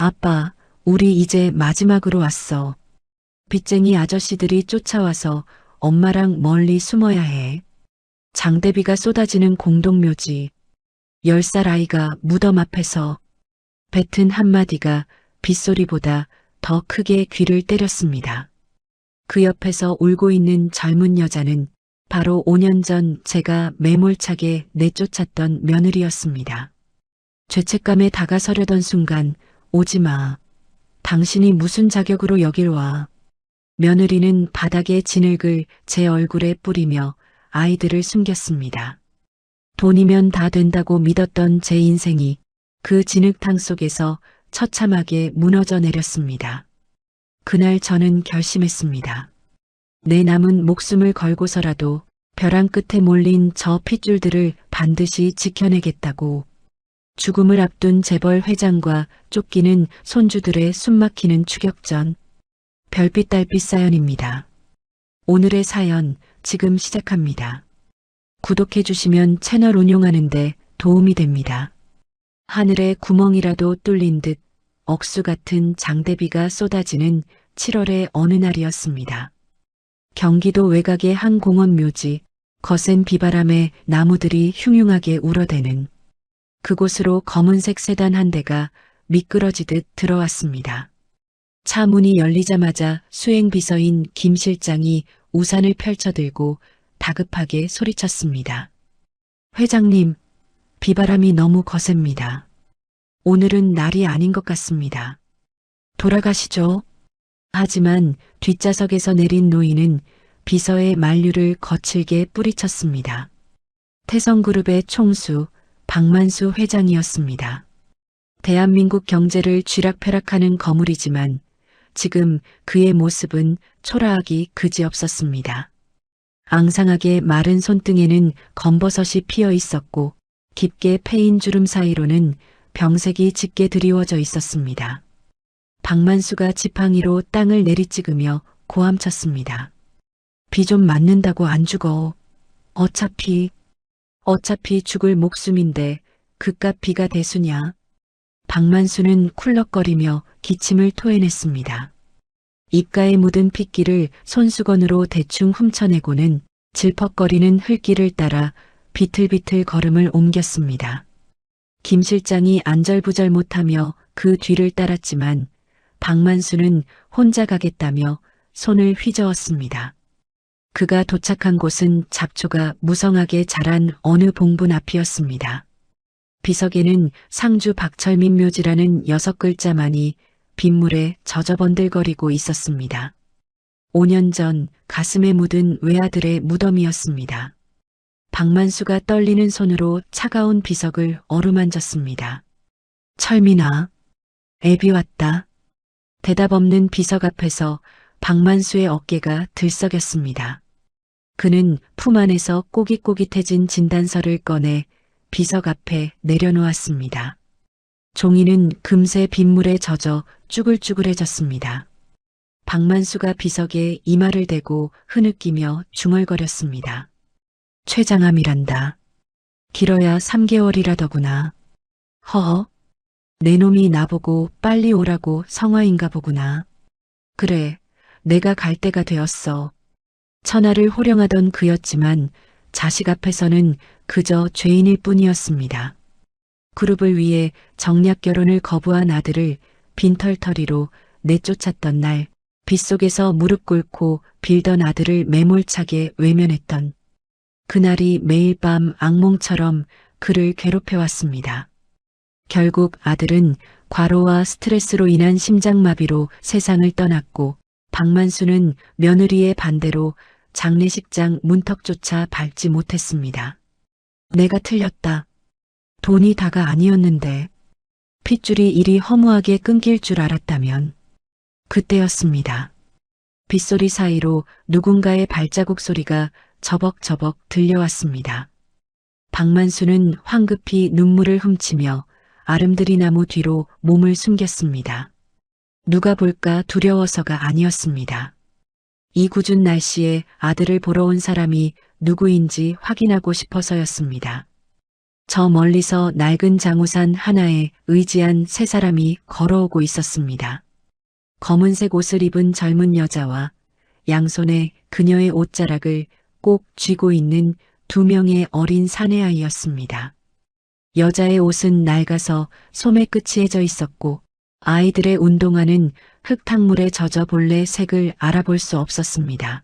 아빠, 우리 이제 마지막으로 왔어. 빚쟁이 아저씨들이 쫓아와서 엄마랑 멀리 숨어야 해. 장대비가 쏟아지는 공동묘지. 10살 아이가 무덤 앞에서 뱉은 한마디가 빗소리보다 더 크게 귀를 때렸습니다. 그 옆에서 울고 있는 젊은 여자는 바로 5년 전 제가 매몰차게 내쫓았던 며느리였습니다. 죄책감에 다가서려던 순간 오지 마. 당신이 무슨 자격으로 여길 와. 며느리는 바닥에 진흙을 제 얼굴에 뿌리며 아이들을 숨겼습니다. 돈이면 다 된다고 믿었던 제 인생이 그 진흙탕 속에서 처참하게 무너져 내렸습니다. 그날 저는 결심했습니다. 내 남은 목숨을 걸고서라도 벼랑 끝에 몰린 저 핏줄들을 반드시 지켜내겠다고. 죽음을 앞둔 재벌 회장과 쫓기는 손주들의 숨막히는 추격전. 별빛 달빛 사연입니다. 오늘의 사연 지금 시작합니다. 구독해 주시면 채널 운용하는데 도움이 됩니다. 하늘에 구멍이라도 뚫린 듯 억수 같은 장대비가 쏟아지는 7월의 어느 날이었습니다. 경기도 외곽의 한 공원 묘지, 거센 비바람에 나무들이 흉흉하게 울어대는 그곳으로 검은색 세단 한 대가 미끄러지듯 들어왔습니다. 차 문이 열리자마자 수행비서인 김 실장이 우산을 펼쳐들고 다급하게 소리쳤습니다. 회장님, 비바람이 너무 거셉니다. 오늘은 날이 아닌 것 같습니다. 돌아가시죠. 하지만 뒷좌석에서 내린 노인은 비서의 만류를 거칠게 뿌리쳤습니다. 태성그룹의 총수 박만수 회장이었습니다. 대한민국 경제를 쥐락펴락하는 거물이지만 지금 그의 모습은 초라하기 그지없었습니다. 앙상하게 마른 손등에는 검버섯이 피어 있었고 깊게 패인 주름 사이로는 병색이 짙게 드리워져 있었습니다. 박만수가 지팡이로 땅을 내리찍으며 고함쳤습니다. 비 좀 맞는다고 안 죽어. 어차피 죽을 목숨인데 그깟 비가 대수냐. 박만수는 쿨럭거리며 기침을 토해냈습니다. 입가에 묻은 핏기를 손수건으로 대충 훔쳐내고는 질퍽거리는 흙길을 따라 비틀비틀 걸음을 옮겼습니다. 김 실장이 안절부절 못하며 그 뒤를 따랐지만 박만수는 혼자 가겠다며 손을 휘저었습니다. 그가 도착한 곳은 잡초가 무성하게 자란 어느 봉분 앞이었습니다. 비석에는 상주 박철민 묘지라는 6글자만이 빗물에 젖어번들거리고 있었습니다. 5년 전 가슴에 묻은 외아들의 무덤이었습니다. 박만수가 떨리는 손으로 차가운 비석을 어루만졌습니다. 철민아, 애비 왔다. 대답 없는 비석 앞에서 박만수의 어깨가 들썩였습니다. 그는 품 안에서 꼬깃꼬깃해진 진단서를 꺼내 비석 앞에 내려놓았습니다. 종이는 금세 빗물에 젖어 쭈글쭈글해졌습니다. 박만수가 비석에 이마를 대고 흐느끼며 중얼거렸습니다. 최장암이란다. 길어야 3개월이라더구나. 허허, 내 놈이 나보고 빨리 오라고 성화인가 보구나. 그래, 내가 갈 때가 되었어. 천하를 호령하던 그였지만 자식 앞에서는 그저 죄인일 뿐이었습니다. 그룹을 위해 정략 결혼을 거부한 아들을 빈털터리로 내쫓았던 날, 빗속에서 무릎 꿇고 빌던 아들을 매몰차게 외면했던 그날이 매일 밤 악몽처럼 그를 괴롭혀왔습니다. 결국 아들은 과로와 스트레스로 인한 심장마비로 세상을 떠났고 박만수는 며느리의 반대로 장례식장 문턱조차 밟지 못했습니다. 내가 틀렸다. 돈이 다가 아니었는데 핏줄이 이리 허무하게 끊길 줄 알았다면 그때였습니다. 빗소리 사이로 누군가의 발자국 소리가 저벅저벅 들려왔습니다. 박만수는 황급히 눈물을 훔치며 아름드리 나무 뒤로 몸을 숨겼습니다. 누가 볼까 두려워서가 아니었습니다. 이 궂은 날씨에 아들을 보러 온 사람이 누구인지 확인하고 싶어서였습니다. 저 멀리서 낡은 장우산 하나에 의지한 세 사람이 걸어오고 있었습니다. 검은색 옷을 입은 젊은 여자와 양손에 그녀의 옷자락을 꼭 쥐고 있는 두 명의 어린 사내아이였습니다. 여자의 옷은 낡아서 소매 끝이 해져 있었고 아이들의 운동화는 흙탕물에 젖어 본래 색을 알아볼 수 없었습니다.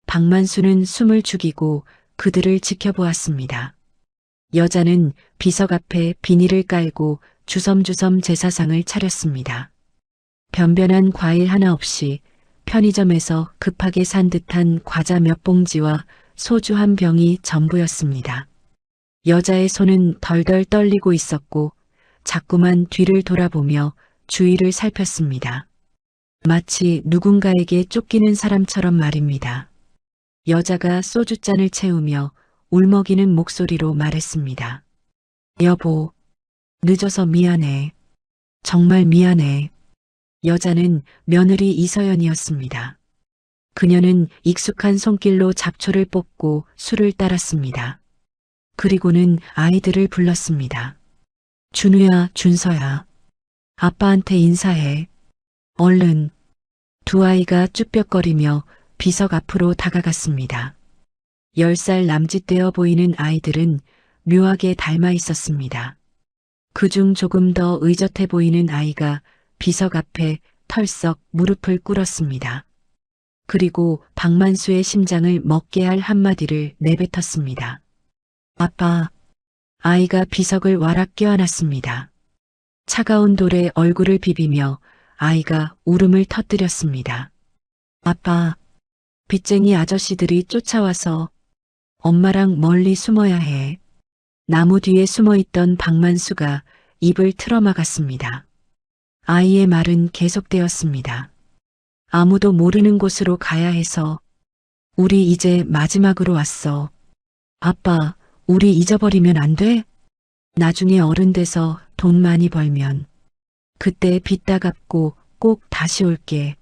박만수는 숨을 죽이고 그들을 지켜보았습니다. 여자는 비석 앞에 비닐을 깔고 주섬주섬 제사상을 차렸습니다. 변변한 과일 하나 없이 편의점에서 급하게 산 듯한 과자 몇 봉지와 소주 한 병이 전부였습니다. 여자의 손은 덜덜 떨리고 있었고 자꾸만 뒤를 돌아보며 주위를 살폈습니다. 마치 누군가에게 쫓기는 사람처럼 말입니다. 여자가 소주잔을 채우며 울먹이는 목소리로 말했습니다. 여보, 늦어서 미안해. 정말 미안해. 여자는 며느리 이서연이었습니다. 그녀는 익숙한 손길로 잡초를 뽑고 술을 따랐습니다. 그리고는 아이들을 불렀습니다. 준우야, 준서야. 아빠한테 인사해. 얼른. 두 아이가 쭈뼛거리며 비석 앞으로 다가갔습니다. 10살 남짓되어 보이는 아이들은 묘하게 닮아 있었습니다. 그중 조금 더 의젓해 보이는 아이가 비석 앞에 털썩 무릎을 꿇었습니다. 그리고 박만수의 심장을 먹게 할 한마디를 내뱉었습니다. 아빠. 아이가 비석을 와락 껴안았습니다. 차가운 돌에 얼굴을 비비며 아이가 울음을 터뜨렸습니다. 아빠. 빚쟁이 아저씨들이 쫓아와서 엄마랑 멀리 숨어야 해. 나무 뒤에 숨어있던 박만수가 입을 틀어막았습니다. 아이의 말은 계속되었습니다. 아무도 모르는 곳으로 가야 해서 우리 이제 마지막으로 왔어. 아빠, 우리 잊어버리면 안 돼? 나중에 어른 돼서 돈 많이 벌면 그때 빚 다 갚고 꼭 다시 올게.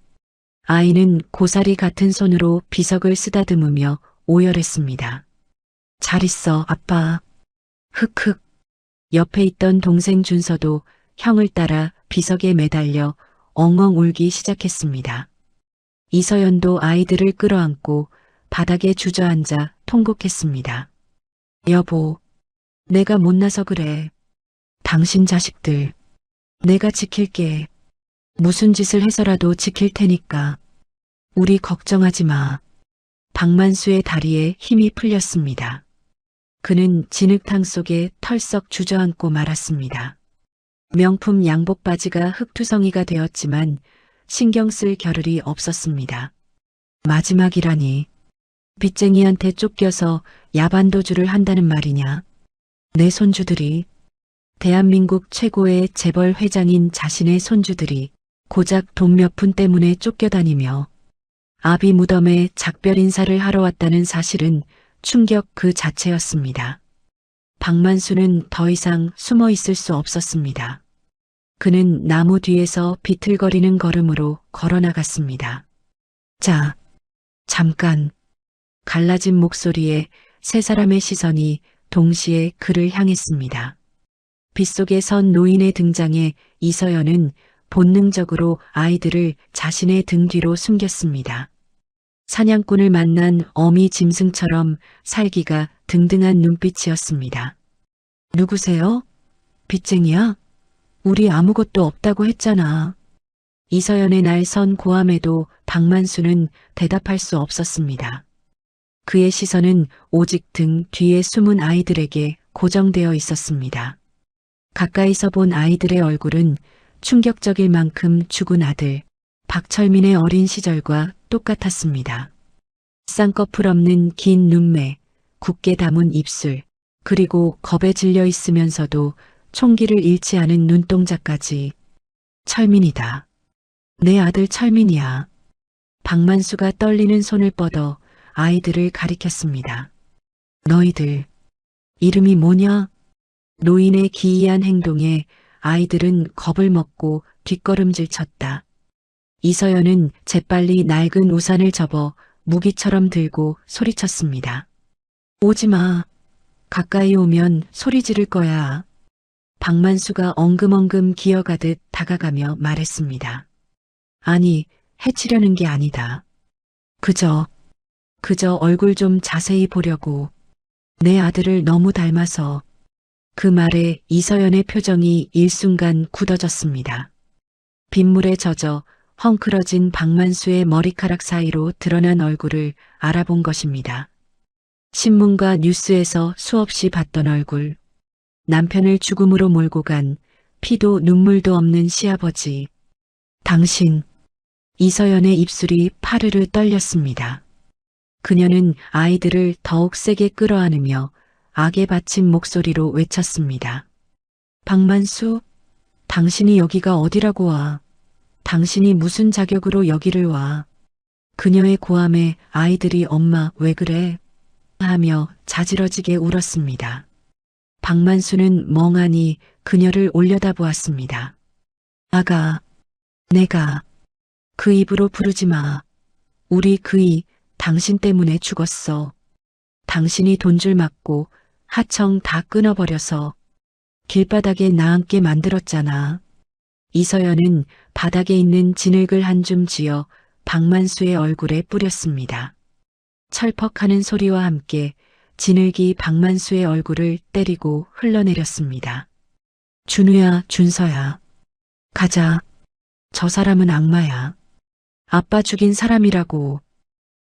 아이는 고사리 같은 손으로 비석을 쓰다듬으며 오열했습니다. 잘 있어, 아빠. 흑흑. 옆에 있던 동생 준서도 형을 따라 비석에 매달려 엉엉 울기 시작했습니다. 이서연도 아이들을 끌어안고 바닥에 주저앉아 통곡했습니다. 여보, 내가 못나서 그래. 당신 자식들, 내가 지킬게. 무슨 짓을 해서라도 지킬 테니까. 우리 걱정하지 마. 박만수의 다리에 힘이 풀렸습니다. 그는 진흙탕 속에 털썩 주저앉고 말았습니다. 명품 양복 바지가 흙투성이가 되었지만 신경 쓸 겨를이 없었습니다. 마지막이라니. 빚쟁이한테 쫓겨서 야반도주를 한다는 말이냐. 내 손주들이, 대한민국 최고의 재벌 회장인 자신의 손주들이 고작 돈 몇 푼 때문에 쫓겨다니며 아비 무덤에 작별 인사를 하러 왔다는 사실은 충격 그 자체였습니다. 박만수는 더 이상 숨어 있을 수 없었습니다. 그는 나무 뒤에서 비틀거리는 걸음으로 걸어나갔습니다. 자, 잠깐. 갈라진 목소리에 세 사람의 시선이 동시에 그를 향했습니다. 빗속에 선 노인의 등장에 이서연은 본능적으로 아이들을 자신의 등 뒤로 숨겼습니다. 사냥꾼을 만난 어미 짐승처럼 살기가 등등한 눈빛이었습니다. 누구세요? 빚쟁이야? 우리 아무것도 없다고 했잖아. 이서연의 날 선 고함에도 박만수는 대답할 수 없었습니다. 그의 시선은 오직 등 뒤에 숨은 아이들에게 고정되어 있었습니다. 가까이서 본 아이들의 얼굴은 충격적일 만큼 죽은 아들 박철민의 어린 시절과 똑같았습니다. 쌍꺼풀 없는 긴 눈매, 굳게 담은 입술, 그리고 겁에 질려 있으면서도 총기를 잃지 않은 눈동자까지. 철민이다. 내 아들 철민이야. 박만수가 떨리는 손을 뻗어 아이들을 가리켰습니다. 너희들, 이름이 뭐냐? 노인의 기이한 행동에 아이들은 겁을 먹고 뒷걸음질 쳤다. 이서연은 재빨리 낡은 우산을 접어 무기처럼 들고 소리쳤습니다. 오지마. 가까이 오면 소리 지를 거야. 박만수가 엉금엉금 기어가듯 다가가며 말했습니다. 아니, 해치려는 게 아니다. 그저 얼굴 좀 자세히 보려고. 내 아들을 너무 닮아서. 그 말에 이서연의 표정이 일순간 굳어졌습니다. 빗물에 젖어 헝클어진 박만수의 머리카락 사이로 드러난 얼굴을 알아본 것입니다. 신문과 뉴스에서 수없이 봤던 얼굴. 남편을 죽음으로 몰고 간 피도 눈물도 없는 시아버지. 당신. 이서연의 입술이 파르르 떨렸습니다. 그녀는 아이들을 더욱 세게 끌어안으며 악에 받친 목소리로 외쳤습니다. 박만수, 당신이 여기가 어디라고 와. 당신이 무슨 자격으로 여기를 와. 그녀의 고함에 아이들이 엄마 왜 그래? 하며 자지러지게 울었습니다. 박만수는 멍하니 그녀를 올려다보았습니다. 아가, 내가 그 입으로 부르지 마. 우리 그이 당신 때문에 죽었어. 당신이 돈줄 맞고 하청 다 끊어버려서 길바닥에 나앉게 만들었잖아. 이서연은 바닥에 있는 진흙을 한 줌 쥐어 박만수의 얼굴에 뿌렸습니다. 철퍽하는 소리와 함께 진흙이 박만수의 얼굴을 때리고 흘러내렸습니다. 준우야, 준서야. 가자. 저 사람은 악마야. 아빠 죽인 사람이라고.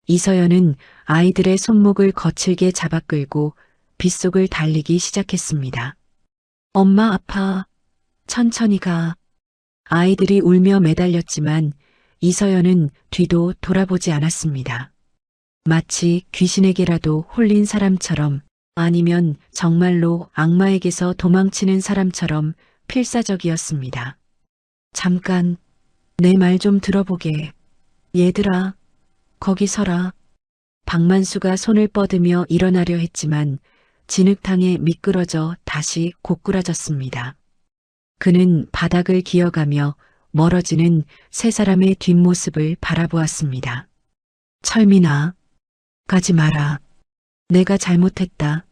이서연은 아이들의 손목을 거칠게 잡아 끌고 빗속을 달리기 시작했습니다. 엄마 아파. 천천히 가. 아이들이 울며 매달렸지만 이서연은 뒤도 돌아보지 않았습니다. 마치 귀신에게라도 홀린 사람처럼 아니면 정말로 악마에게서 도망치는 사람처럼 필사적이었습니다. 잠깐, 내 말 좀 들어보게. 얘들아, 거기 서라. 박만수가 손을 뻗으며 일어나려 했지만 진흙탕에 미끄러져 다시 고꾸라졌습니다. 그는 바닥을 기어가며 멀어지는 세 사람의 뒷모습을 바라보았습니다. 철민아, 가지 마라. 내가 잘못했다.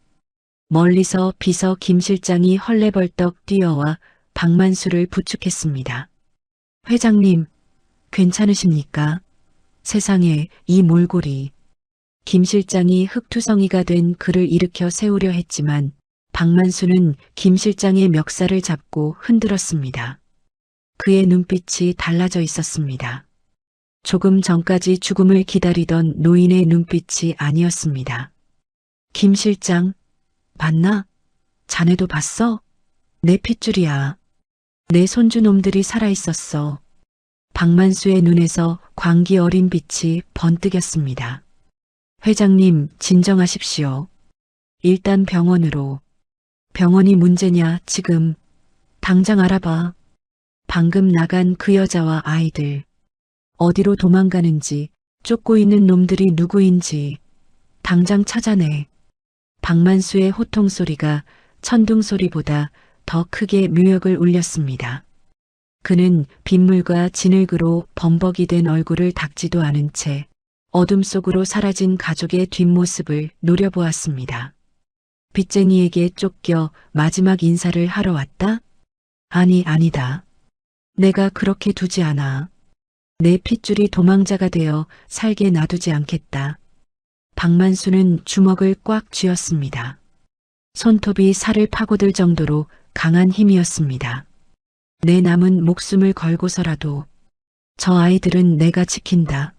멀리서 비서 김 실장이 헐레벌떡 뛰어와 박만수를 부축했습니다. 회장님, 괜찮으십니까? 세상에 이 몰골이. 김 실장이 흙투성이가 된 그를 일으켜 세우려 했지만 박만수는 김 실장의 멱살을 잡고 흔들었습니다. 그의 눈빛이 달라져 있었습니다. 조금 전까지 죽음을 기다리던 노인의 눈빛이 아니었습니다. 김 실장, 봤나? 자네도 봤어? 내 핏줄이야. 내 손주놈들이 살아있었어. 박만수의 눈에서 광기 어린 빛이 번뜩였습니다. 회장님, 진정하십시오. 일단 병원으로. 병원이 문제냐, 지금. 당장 알아봐. 방금 나간 그 여자와 아이들. 어디로 도망가는지, 쫓고 있는 놈들이 누구인지. 당장 찾아내. 박만수의 호통 소리가 천둥 소리보다 더 크게 묘역을 울렸습니다. 그는 빗물과 진흙으로 범벅이 된 얼굴을 닦지도 않은 채 어둠 속으로 사라진 가족의 뒷모습을 노려보았습니다. 빚쟁이에게 쫓겨 마지막 인사를 하러 왔다? 아니, 아니다. 내가 그렇게 두지 않아. 내 핏줄이 도망자가 되어 살게 놔두지 않겠다. 박만수는 주먹을 꽉 쥐었습니다. 손톱이 살을 파고들 정도로 강한 힘이었습니다. 내 남은 목숨을 걸고서라도 저 아이들은 내가 지킨다.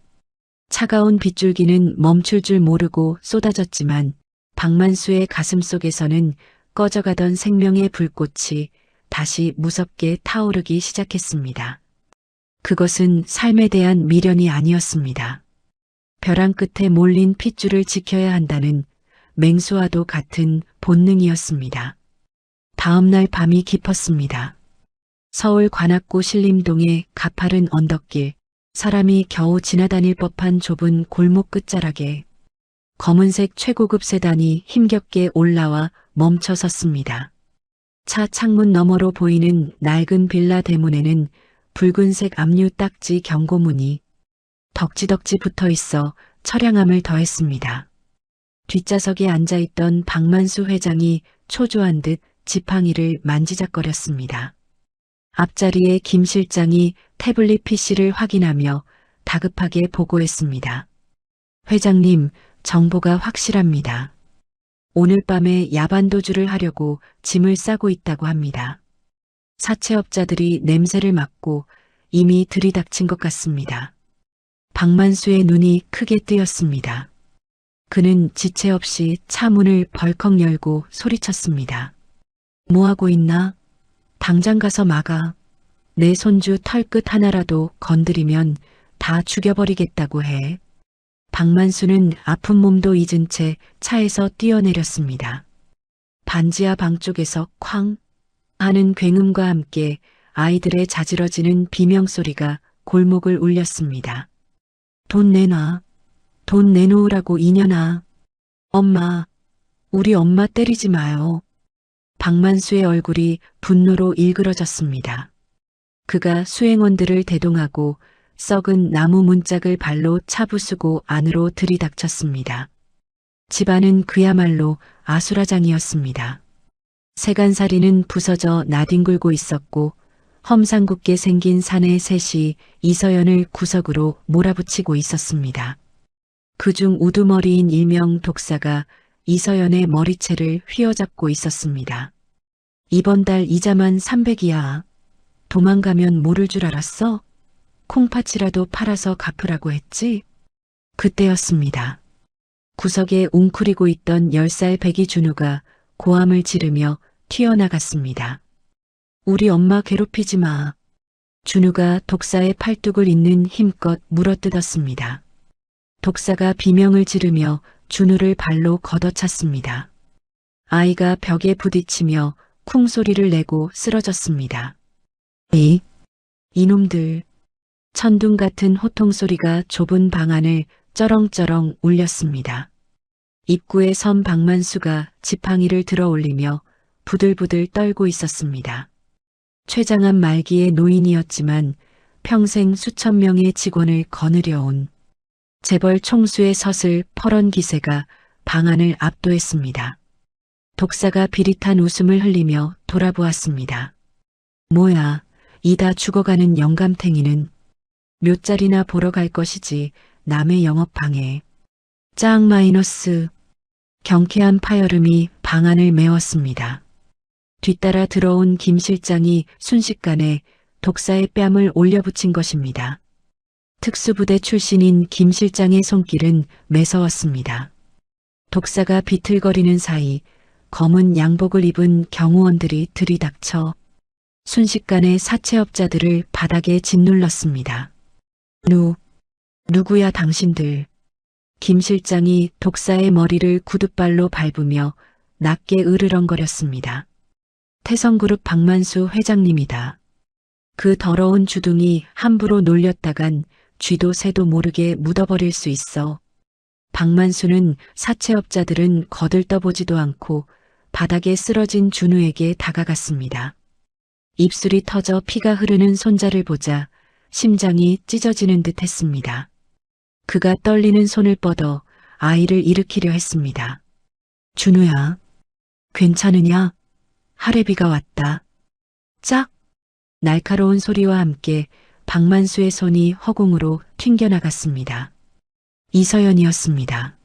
차가운 빗줄기는 멈출 줄 모르고 쏟아졌지만 박만수의 가슴 속에서는 꺼져가던 생명의 불꽃이 다시 무섭게 타오르기 시작했습니다. 그것은 삶에 대한 미련이 아니었습니다. 벼랑 끝에 몰린 핏줄을 지켜야 한다는 맹수와도 같은 본능이었습니다. 다음 날 밤이 깊었습니다. 서울 관악구 신림동의 가파른 언덕길, 사람이 겨우 지나다닐 법한 좁은 골목 끝자락에 검은색 최고급 세단이 힘겹게 올라와 멈춰 섰습니다. 차 창문 너머로 보이는 낡은 빌라 대문에는 붉은색 압류 딱지 경고문이 덕지덕지 붙어 있어 처량함을 더했습니다. 뒷좌석에 앉아있던 박만수 회장이 초조한 듯 지팡이를 만지작거렸습니다. 앞자리에 김 실장이 태블릿 PC를 확인하며 다급하게 보고했습니다. 회장님, 정보가 확실합니다. 오늘 밤에 야반도주를 하려고 짐을 싸고 있다고 합니다. 사채업자들이 냄새를 맡고 이미 들이닥친 것 같습니다. 박만수의 눈이 크게 뜨였습니다. 그는 지체 없이 차 문을 벌컥 열고 소리쳤습니다. 뭐하고 있나? 당장 가서 막아. 내 손주 털끝 하나라도 건드리면 다 죽여버리겠다고 해. 박만수는 아픈 몸도 잊은 채 차에서 뛰어내렸습니다. 반지하 방 쪽에서 쾅 하는 굉음과 함께 아이들의 자지러지는 비명소리가 골목을 울렸습니다. 돈 내놔. 돈 내놓으라고 이년아. 엄마, 우리 엄마 때리지 마요. 박만수의 얼굴이 분노로 일그러졌습니다. 그가 수행원들을 대동하고 썩은 나무 문짝을 발로 차부수고 안으로 들이닥쳤습니다. 집안은 그야말로 아수라장이었습니다. 세간살이는 부서져 나뒹굴고 있었고 험상궂게 생긴 사내 셋이 이서연을 구석으로 몰아붙이고 있었습니다. 그중 우두머리인 일명 독사가 이서연의 머리채를 휘어잡고 있었습니다. 이번 달 이자만 300이야. 도망가면 모를 줄 알았어? 콩팥이라도 팔아서 갚으라고 했지? 그때였습니다. 구석에 웅크리고 있던 10살 배기 준우가 고함을 지르며 튀어나갔습니다. 우리 엄마 괴롭히지 마. 준우가 독사의 팔뚝을 잇는 힘껏 물어뜯었습니다. 독사가 비명을 지르며 준우를 발로 걷어찼습니다. 아이가 벽에 부딪히며 쿵 소리를 내고 쓰러졌습니다. 에이, 이놈들. 천둥 같은 호통 소리가 좁은 방 안을 쩌렁쩌렁 울렸습니다. 입구에 선 박만수가 지팡이를 들어 올리며 부들부들 떨고 있었습니다. 췌장암 말기의 노인이었지만 평생 수천 명의 직원을 거느려온 재벌 총수의 서슬 퍼런 기세가 방안을 압도했습니다. 독사가 비릿한 웃음을 흘리며 돌아보았습니다. 뭐야, 이다 죽어가는 영감탱이는 몇 자리나 보러 갈 것이지 남의 영업방해. 짱 마이너스. 경쾌한 파열음이 방안을 메웠습니다. 뒤따라 들어온 김 실장이 순식간에 독사의 뺨을 올려붙인 것입니다. 특수부대 출신인 김 실장의 손길은 매서웠습니다. 독사가 비틀거리는 사이 검은 양복을 입은 경호원들이 들이닥쳐 순식간에 사채업자들을 바닥에 짓눌렀습니다. 누구야 당신들. 김 실장이 독사의 머리를 구둣발로 밟으며 낮게 으르렁거렸습니다. 태성그룹 박만수 회장님이다. 그 더러운 주둥이 함부로 놀렸다간 쥐도 새도 모르게 묻어버릴 수 있어. 박만수는 사채업자들은 거들떠보지도 않고 바닥에 쓰러진 준우에게 다가갔습니다. 입술이 터져 피가 흐르는 손자를 보자 심장이 찢어지는 듯 했습니다. 그가 떨리는 손을 뻗어 아이를 일으키려 했습니다. 준우야, 괜찮으냐? 할애비가 왔다. 짝! 날카로운 소리와 함께 박만수의 손이 허공으로 튕겨나갔습니다. 이서연이었습니다.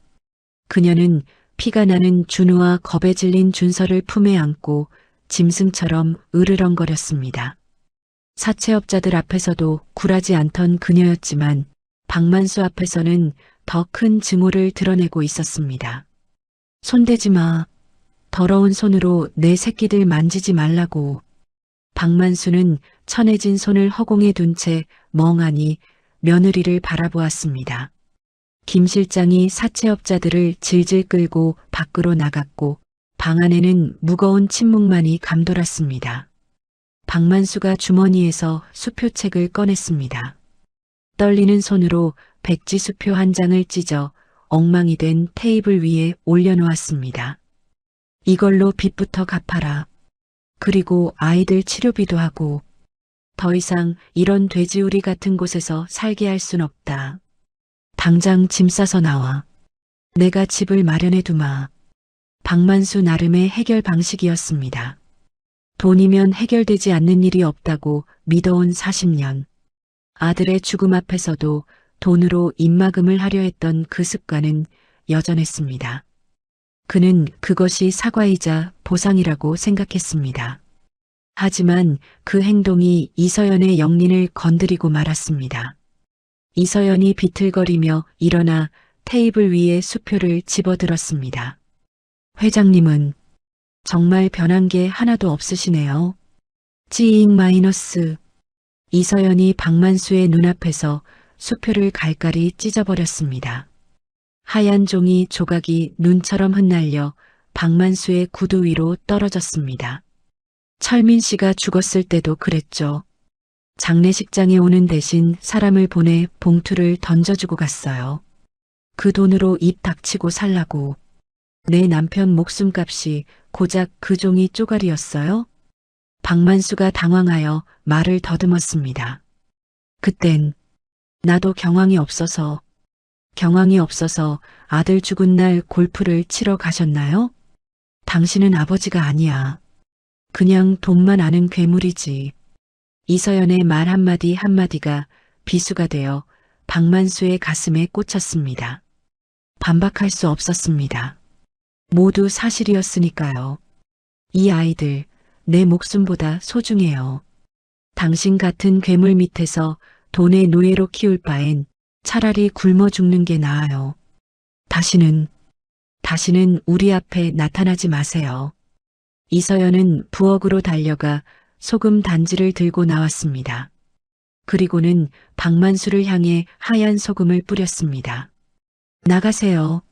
그녀는 피가 나는 준우와 겁에 질린 준서를 품에 안고 짐승처럼 으르렁거렸습니다. 사채업자들 앞에서도 굴하지 않던 그녀였지만 박만수 앞에서는 더 큰 증오를 드러내고 있었습니다. 손대지 마. 더러운 손으로 내 새끼들 만지지 말라고. 박만수는 천해진 손을 허공에 둔 채 멍하니 며느리를 바라보았습니다. 김 실장이 사채업자들을 질질 끌고 밖으로 나갔고 방 안에는 무거운 침묵만이 감돌았습니다. 박만수가 주머니에서 수표책을 꺼냈습니다. 떨리는 손으로 백지 수표 한 장을 찢어 엉망이 된 테이블 위에 올려놓았습니다. 이걸로 빚부터 갚아라. 그리고 아이들 치료비도 하고. 더 이상 이런 돼지우리 같은 곳에서 살게 할 순 없다. 당장 짐 싸서 나와. 내가 집을 마련해 두마. 박만수 나름의 해결 방식이었습니다. 돈이면 해결되지 않는 일이 없다고 믿어온 40년. 아들의 죽음 앞에서도 돈으로 입막음을 하려 했던 그 습관은 여전했습니다. 그는 그것이 사과이자 보상이라고 생각했습니다. 하지만 그 행동이 이서연의 영린을 건드리고 말았습니다. 이서연이 비틀거리며 일어나 테이블 위에 수표를 집어들었습니다. 회장님은 정말 변한 게 하나도 없으시네요. 찌잉 마이너스. 이서연이 박만수의 눈앞에서 수표를 갈갈이 찢어버렸습니다. 하얀 종이 조각이 눈처럼 흩날려 박만수의 구두 위로 떨어졌습니다. 철민 씨가 죽었을 때도 그랬죠. 장례식장에 오는 대신 사람을 보내 봉투를 던져주고 갔어요. 그 돈으로 입 닥치고 살라고. 내 남편 목숨값이 고작 그 종이 쪼가리였어요? 박만수가 당황하여 말을 더듬었습니다. 그땐 나도 경황이 없어서 아들 죽은 날 골프를 치러 가셨나요? 당신은 아버지가 아니야. 그냥 돈만 아는 괴물이지. 이서연의 말 한마디 한마디가 비수가 되어 박만수의 가슴에 꽂혔습니다. 반박할 수 없었습니다. 모두 사실이었으니까요. 이 아이들 내 목숨보다 소중해요. 당신 같은 괴물 밑에서 돈의 노예로 키울 바엔 차라리 굶어 죽는 게 나아요. 다시는 우리 앞에 나타나지 마세요. 이서연은 부엌으로 달려가 소금 단지를 들고 나왔습니다. 그리고는 박만수를 향해 하얀 소금을 뿌렸습니다. 나가세요.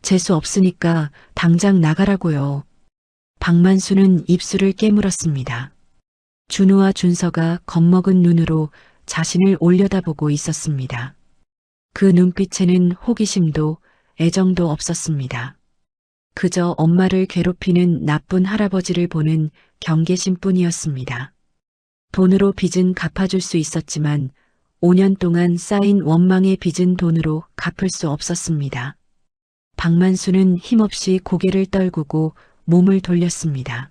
재수 없으니까 당장 나가라고요. 박만수는 입술을 깨물었습니다. 준우와 준서가 겁먹은 눈으로 자신을 올려다보고 있었습니다. 그 눈빛에는 호기심도 애정도 없었습니다. 그저 엄마를 괴롭히는 나쁜 할아버지를 보는 경계심뿐이었습니다. 돈으로 빚은 갚아줄 수 있었지만 5년 동안 쌓인 원망의 빚은 돈으로 갚을 수 없었습니다. 박만수는 힘없이 고개를 떨구고 몸을 돌렸습니다.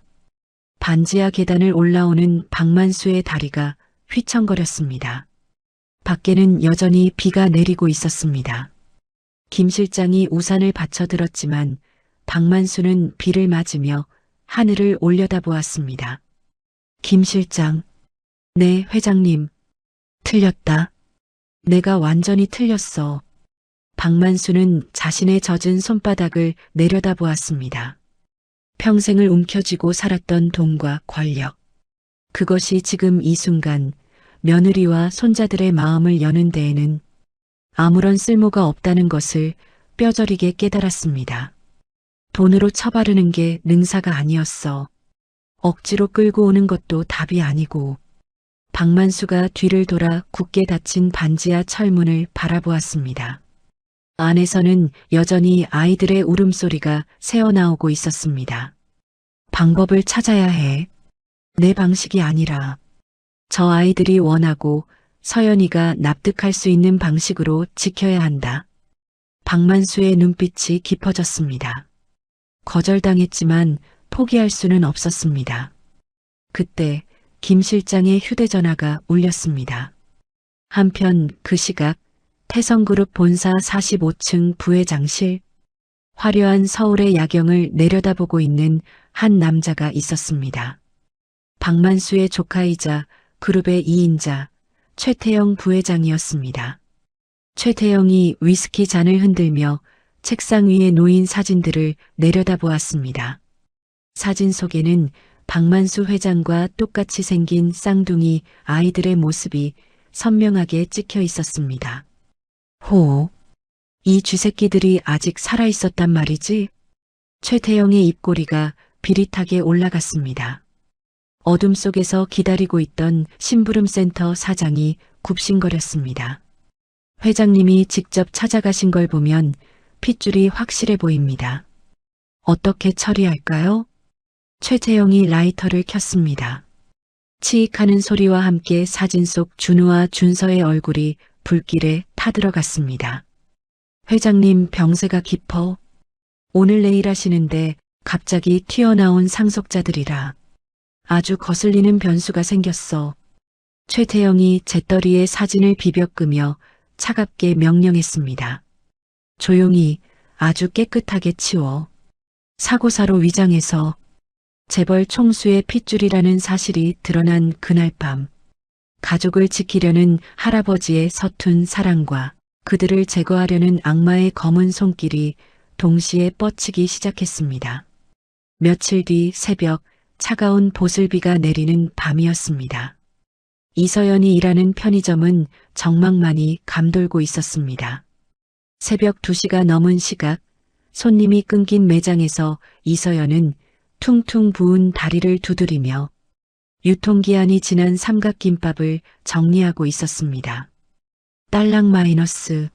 반지하 계단을 올라오는 박만수의 다리가 휘청거렸습니다. 밖에는 여전히 비가 내리고 있었습니다. 김 실장이 우산을 받쳐들었지만 박만수는 비를 맞으며 하늘을 올려다보았습니다. 김 실장. 네, 회장님. 틀렸다. 내가 완전히 틀렸어. 박만수는 자신의 젖은 손바닥을 내려다보았습니다. 평생을 움켜쥐고 살았던 돈과 권력. 그것이 지금 이 순간 며느리와 손자들의 마음을 여는 데에는 아무런 쓸모가 없다는 것을 뼈저리게 깨달았습니다. 돈으로 처바르는 게 능사가 아니었어. 억지로 끌고 오는 것도 답이 아니고. 박만수가 뒤를 돌아 굳게 닫힌 반지하 철문을 바라보았습니다. 안에서는 여전히 아이들의 울음소리가 새어나오고 있었습니다. 방법을 찾아야 해. 내 방식이 아니라 저 아이들이 원하고 서연이가 납득할 수 있는 방식으로 지켜야 한다. 박만수의 눈빛이 깊어졌습니다. 거절당했지만 포기할 수는 없었습니다. 그때 김 실장의 휴대전화가 울렸습니다. 한편 그 시각 태성그룹 본사 45층 부회장실, 화려한 서울의 야경을 내려다보고 있는 한 남자가 있었습니다. 박만수의 조카이자 그룹의 2인자 최태영 부회장이었습니다. 최태영이 위스키 잔을 흔들며 책상 위에 놓인 사진들을 내려다보았습니다. 사진 속에는 박만수 회장과 똑같이 생긴 쌍둥이 아이들의 모습이 선명하게 찍혀 있었습니다. 호, 이 쥐새끼들이 아직 살아있었단 말이지? 최태영의 입꼬리가 비릿하게 올라갔습니다. 어둠 속에서 기다리고 있던 심부름센터 사장이 굽신거렸습니다. 회장님이 직접 찾아가신 걸 보면 핏줄이 확실해 보입니다. 어떻게 처리할까요? 최태영이 라이터를 켰습니다. 치익하는 소리와 함께 사진 속 준우와 준서의 얼굴이 불길에 타들어갔습니다. 회장님 병세가 깊어. 오늘 내일 하시는데 갑자기 튀어나온 상속자들이라 아주 거슬리는 변수가 생겼어. 최태영이 재떨이에 사진을 비벼끄며 차갑게 명령했습니다. 조용히 아주 깨끗하게 치워. 사고사로 위장해서 재벌 총수의 핏줄이라는 사실이 드러난 그날 밤, 가족을 지키려는 할아버지의 서툰 사랑과 그들을 제거하려는 악마의 검은 손길이 동시에 뻗치기 시작했습니다. 며칠 뒤 새벽 차가운 보슬비가 내리는 밤이었습니다. 이서연이 일하는 편의점은 정막만이 감돌고 있었습니다. 새벽 2시가 넘은 시각, 손님이 끊긴 매장에서 이서연은 퉁퉁 부은 다리를 두드리며 유통기한이 지난 삼각김밥을 정리하고 있었습니다. 딸랑 마이너스.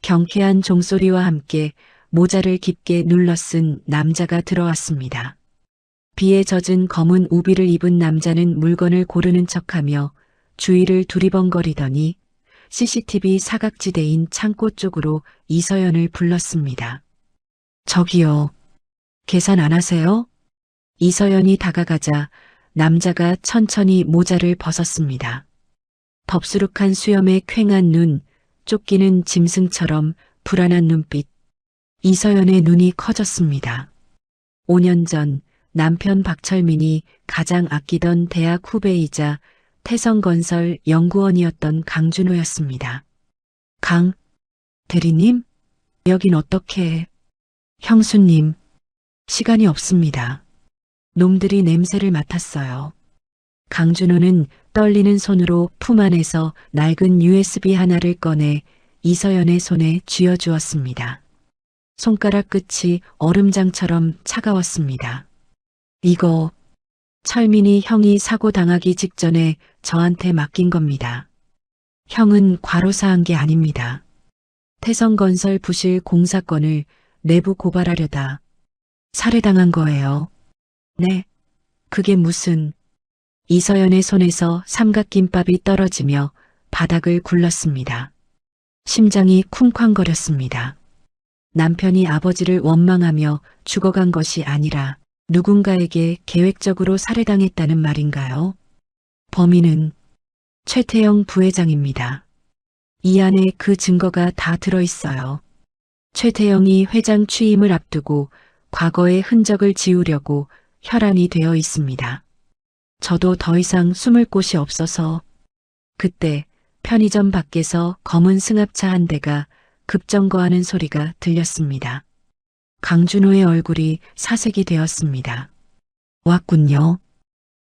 경쾌한 종소리와 함께 모자를 깊게 눌러 쓴 남자가 들어왔습니다. 비에 젖은 검은 우비를 입은 남자는 물건을 고르는 척하며 주위를 두리번거리더니 CCTV 사각지대인 창고 쪽으로 이서연을 불렀습니다. 저기요. 계산 안 하세요? 이서연이 다가가자 남자가 천천히 모자를 벗었습니다. 덥수룩한 수염에 퀭한 눈, 쫓기는 짐승처럼 불안한 눈빛. 이서연의 눈이 커졌습니다. 5년 전 남편 박철민이 가장 아끼던 대학 후배이자 태성건설 연구원이었던 강준호였습니다. 강 대리님? 여긴 어떻게? 형수님, 시간이 없습니다. 놈들이 냄새를 맡았어요. 강준호는 떨리는 손으로 품 안에서 낡은 USB 하나를 꺼내 이서연의 손에 쥐어주었습니다. 손가락 끝이 얼음장처럼 차가웠습니다. 이거 철민이 형이 사고 당하기 직전에 저한테 맡긴 겁니다. 형은 과로사한 게 아닙니다. 태성건설 부실 공사건을 내부 고발하려다 살해당한 거예요. 네, 그게 무슨... 이서연의 손에서 삼각김밥이 떨어지며 바닥을 굴렀습니다. 심장이 쿵쾅거렸습니다. 남편이 아버지를 원망하며 죽어간 것이 아니라 누군가에게 계획적으로 살해당했다는 말인가요? 범인은 최태영 부회장입니다. 이 안에 그 증거가 다 들어있어요. 최태영이 회장 취임을 앞두고 과거의 흔적을 지우려고 혈안이 되어 있습니다. 저도 더 이상 숨을 곳이 없어서 그때 편의점 밖에서 검은 승합차 한 대가 급정거하는 소리가 들렸습니다. 강준호의 얼굴이 사색이 되었습니다. 왔군요.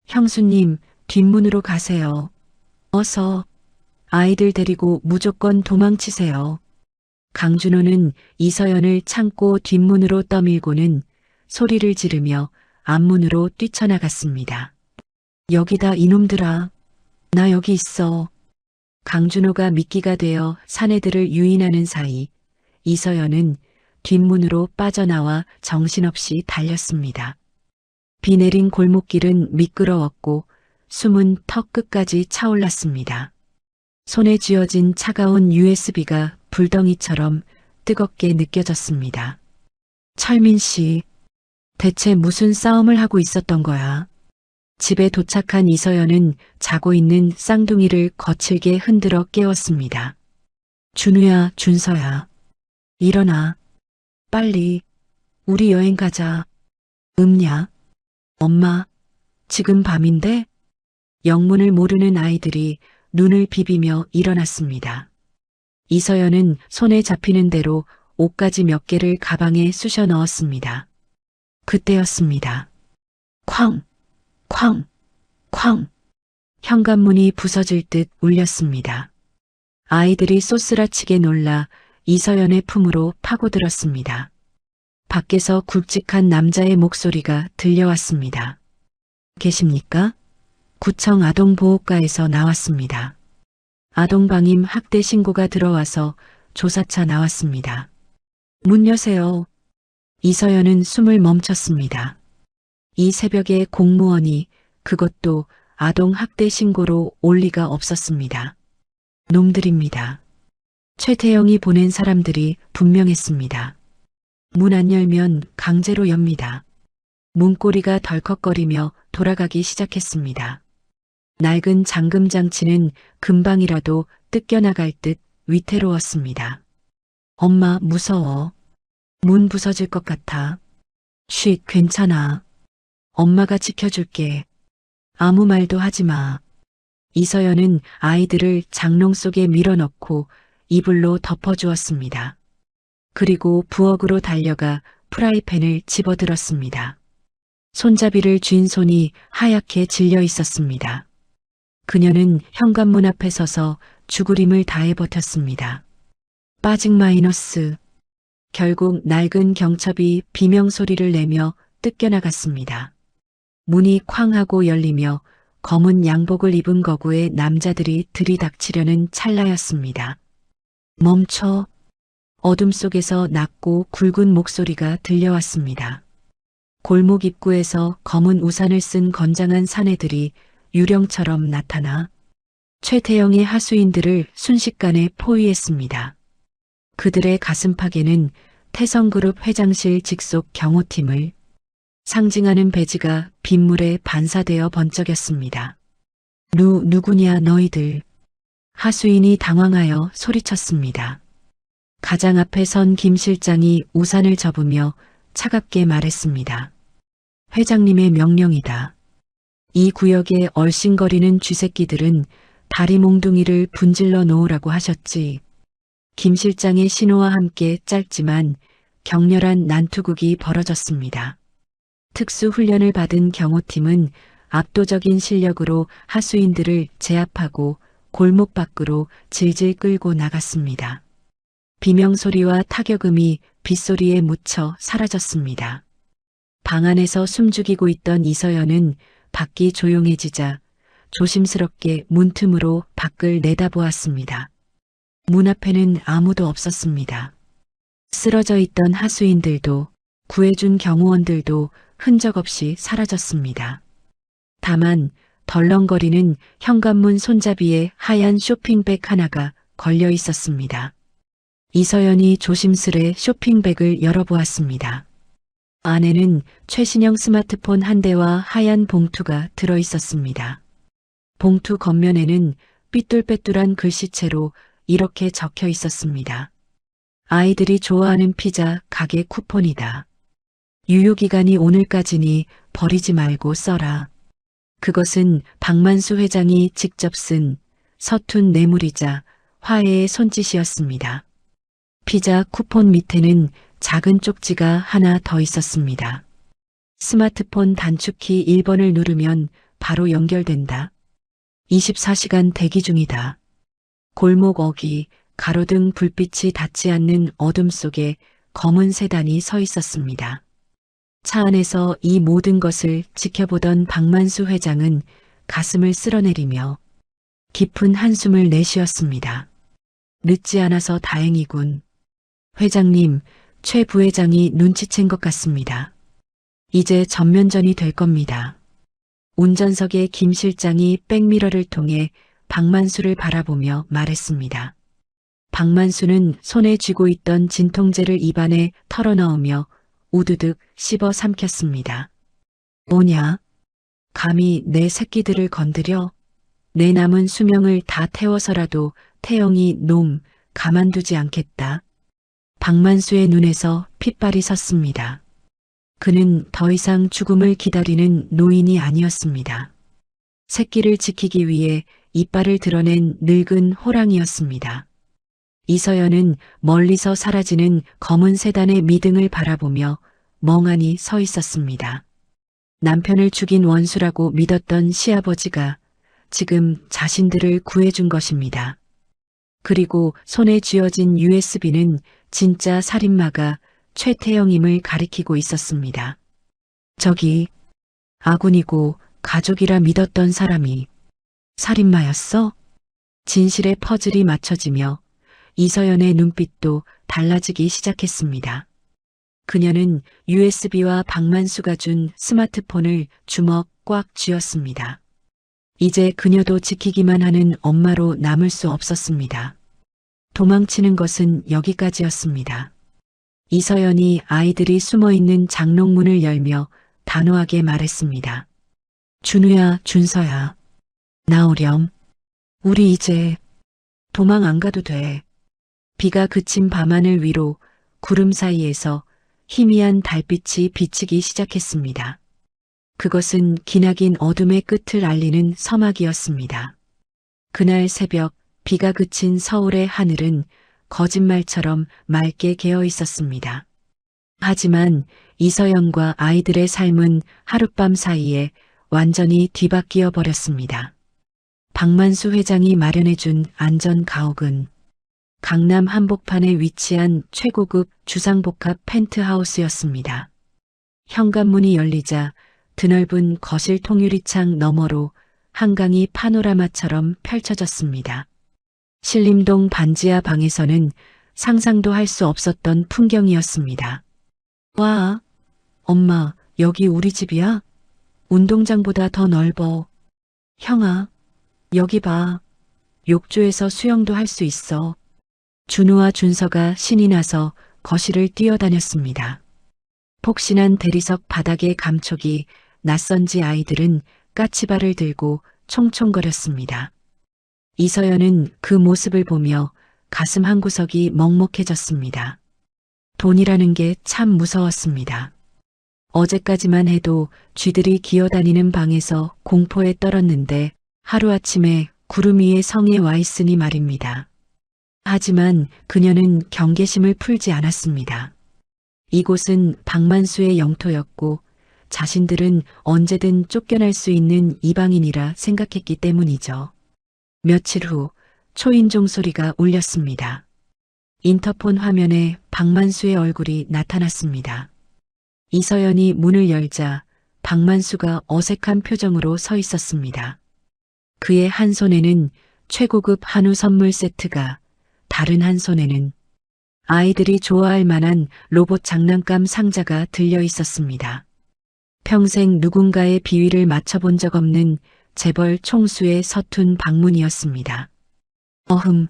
형수님, 뒷문으로 가세요. 어서. 아이들 데리고 무조건 도망치세요. 강준호는 이서연을 창고 뒷문으로 떠밀고는 소리를 지르며 앞문으로 뛰쳐나갔습니다. 여기다 이놈들아. 나 여기 있어. 강준호가 미끼가 되어 사내들을 유인하는 사이 이서연은 뒷문으로 빠져나와 정신없이 달렸습니다. 비 내린 골목길은 미끄러웠고 숨은 턱 끝까지 차올랐습니다. 손에 쥐어진 차가운 USB가 불덩이처럼 뜨겁게 느껴졌습니다. 철민 씨, 대체 무슨 싸움을 하고 있었던 거야? 집에 도착한 이서연은 자고 있는 쌍둥이를 거칠게 흔들어 깨웠습니다. 준우야, 준서야. 일어나. 빨리. 우리 여행 가자. 냐? 엄마, 지금 밤인데? 영문을 모르는 아이들이 눈을 비비며 일어났습니다. 이서연은 손에 잡히는 대로 옷가지 몇 개를 가방에 쑤셔 넣었습니다. 그때였습니다. 쾅! 쾅! 쾅! 현관문이 부서질 듯 울렸습니다. 아이들이 쏘스라치게 놀라 이서연의 품으로 파고들었습니다. 밖에서 굵직한 남자의 목소리가 들려왔습니다. 계십니까? 구청 아동보호과에서 나왔습니다. 아동방임 학대 신고가 들어와서 조사차 나왔습니다. 문 여세요. 이서연은 숨을 멈췄습니다. 이 새벽에 공무원이 그것도 아동 학대 신고로 올 리가 없었습니다. 놈들입니다. 최태영이 보낸 사람들이 분명했습니다. 문 안 열면 강제로 엽니다. 문고리가 덜컥거리며 돌아가기 시작했습니다. 낡은 잠금 장치는 금방이라도 뜯겨나갈 듯 위태로웠습니다. 엄마, 무서워. 문 부서질 것 같아. 쉿, 괜찮아. 엄마가 지켜줄게. 아무 말도 하지 마. 이서연은 아이들을 장롱 속에 밀어넣고 이불로 덮어주었습니다. 그리고 부엌으로 달려가 프라이팬을 집어들었습니다. 손잡이를 쥔 손이 하얗게 질려 있었습니다. 그녀는 현관문 앞에 서서 죽으림을 다해 버텼습니다. 빠직 마이너스. 결국 낡은 경첩이 비명소리를 내며 뜯겨나갔습니다. 문이 쾅 하고 열리며 검은 양복을 입은 거구의 남자들이 들이닥치려는 찰나였습니다. 멈춰. 어둠 속에서 낮고 굵은 목소리가 들려왔습니다. 골목 입구에서 검은 우산을 쓴 건장한 사내들이 유령처럼 나타나 최태영의 하수인들을 순식간에 포위했습니다. 그들의 가슴팍에는 태성그룹 회장실 직속 경호팀을 상징하는 배지가 빗물에 반사되어 번쩍였습니다. 누구냐 너희들. 하수인이 당황하여 소리쳤습니다. 가장 앞에 선 김 실장이 우산을 접으며 차갑게 말했습니다. 회장님의 명령이다. 이 구역에 얼씬거리는 쥐새끼들은 다리 몽둥이를 분질러 놓으라고 하셨지. 김 실장의 신호와 함께 짧지만 격렬한 난투극이 벌어졌습니다. 특수훈련을 받은 경호팀은 압도적인 실력으로 하수인들을 제압하고 골목 밖으로 질질 끌고 나갔습니다. 비명소리와 타격음이 빗소리에 묻혀 사라졌습니다. 방 안에서 숨죽이고 있던 이서연은 밖이 조용해지자 조심스럽게 문틈으로 밖을 내다보았습니다. 문 앞에는 아무도 없었습니다. 쓰러져 있던 하수인들도 구해준 경호원들도 흔적 없이 사라졌습니다. 다만 덜렁거리는 현관문 손잡이에 하얀 쇼핑백 하나가 걸려 있었습니다. 이서연이 조심스레 쇼핑백을 열어보았습니다. 안에는 최신형 스마트폰 한 대와 하얀 봉투가 들어 있었습니다. 봉투 겉면에는 삐뚤빼뚤한 글씨체로 이렇게 적혀 있었습니다. 아이들이 좋아하는 피자 가게 쿠폰이다. 유효기간이 오늘까지니 버리지 말고 써라. 그것은 박만수 회장이 직접 쓴 서툰 뇌물이자 화해의 손짓이었습니다. 피자 쿠폰 밑에는 작은 쪽지가 하나 더 있었습니다. 스마트폰 단축키 1번을 누르면 바로 연결된다. 24시간 대기 중이다. 골목 어귀, 가로등 불빛이 닿지 않는 어둠 속에 검은 세단이 서 있었습니다. 차 안에서 이 모든 것을 지켜보던 박만수 회장은 가슴을 쓸어내리며 깊은 한숨을 내쉬었습니다. 늦지 않아서 다행이군. 회장님, 최 부회장이 눈치챈 것 같습니다. 이제 전면전이 될 겁니다. 운전석의 김 실장이 백미러를 통해 박만수를 바라보며 말했습니다. 박만수는 손에 쥐고 있던 진통제를 입안에 털어넣으며 우두둑 씹어 삼켰습니다. 뭐냐? 감히 내 새끼들을 건드려? 내 남은 수명을 다 태워서라도 태영이 놈 가만두지 않겠다. 박만수의 눈에서 핏발이 섰습니다. 그는 더 이상 죽음을 기다리는 노인이 아니었습니다. 새끼를 지키기 위해 이빨을 드러낸 늙은 호랑이였습니다. 이서연은 멀리서 사라지는 검은 세단의 미등을 바라보며 멍하니 서 있었습니다. 남편을 죽인 원수라고 믿었던 시아버지가 지금 자신들을 구해준 것입니다. 그리고 손에 쥐어진 USB는 진짜 살인마가 최태영임을 가리키고 있었습니다. 저기 아군이고 가족이라 믿었던 사람이 살인마였어? 진실의 퍼즐이 맞춰지며 이서연의 눈빛도 달라지기 시작했습니다. 그녀는 USB와 박만수가 준 스마트폰을 주먹 꽉 쥐었습니다. 이제 그녀도 지키기만 하는 엄마로 남을 수 없었습니다. 도망치는 것은 여기까지였습니다. 이서연이 아이들이 숨어있는 장롱문을 열며 단호하게 말했습니다. 준우야, 준서야. 나오렴. 우리 이제 도망 안 가도 돼. 비가 그친 밤하늘 위로 구름 사이에서 희미한 달빛이 비치기 시작했습니다. 그것은 기나긴 어둠의 끝을 알리는 서막이었습니다. 그날 새벽 비가 그친 서울의 하늘은 거짓말처럼 맑게 개어 있었습니다. 하지만 이서연과 아이들의 삶은 하룻밤 사이에 완전히 뒤바뀌어 버렸습니다. 박만수 회장이 마련해준 안전가옥은 강남 한복판에 위치한 최고급 주상복합 펜트하우스였습니다. 현관문이 열리자 드넓은 거실 통유리창 너머로 한강이 파노라마처럼 펼쳐졌습니다. 신림동 반지하 방에서는 상상도 할 수 없었던 풍경이었습니다. 와, 엄마, 여기 우리 집이야? 운동장보다 더 넓어. 형아, 여기 봐. 욕조에서 수영도 할 수 있어. 준우와 준서가 신이 나서 거실을 뛰어다녔습니다. 폭신한 대리석 바닥의 감촉이 낯선지 아이들은 까치발을 들고 총총거렸습니다. 이서연은 그 모습을 보며 가슴 한구석이 먹먹해졌습니다. 돈이라는 게 참 무서웠습니다. 어제까지만 해도 쥐들이 기어다니는 방에서 공포에 떨었는데 하루아침에 구름 위에 성에 와 있으니 말입니다. 하지만 그녀는 경계심을 풀지 않았습니다. 이곳은 박만수의 영토였고 자신들은 언제든 쫓겨날 수 있는 이방인이라 생각했기 때문이죠. 며칠 후 초인종 소리가 울렸습니다. 인터폰 화면에 박만수의 얼굴이 나타났습니다. 이서연이 문을 열자 박만수가 어색한 표정으로 서 있었습니다. 그의 한 손에는 최고급 한우 선물 세트가, 다른 한 손에는 아이들이 좋아할 만한 로봇 장난감 상자가 들려 있었습니다. 평생 누군가의 비위를 맞춰본 적 없는 재벌 총수의 서툰 방문이었습니다. 어흠,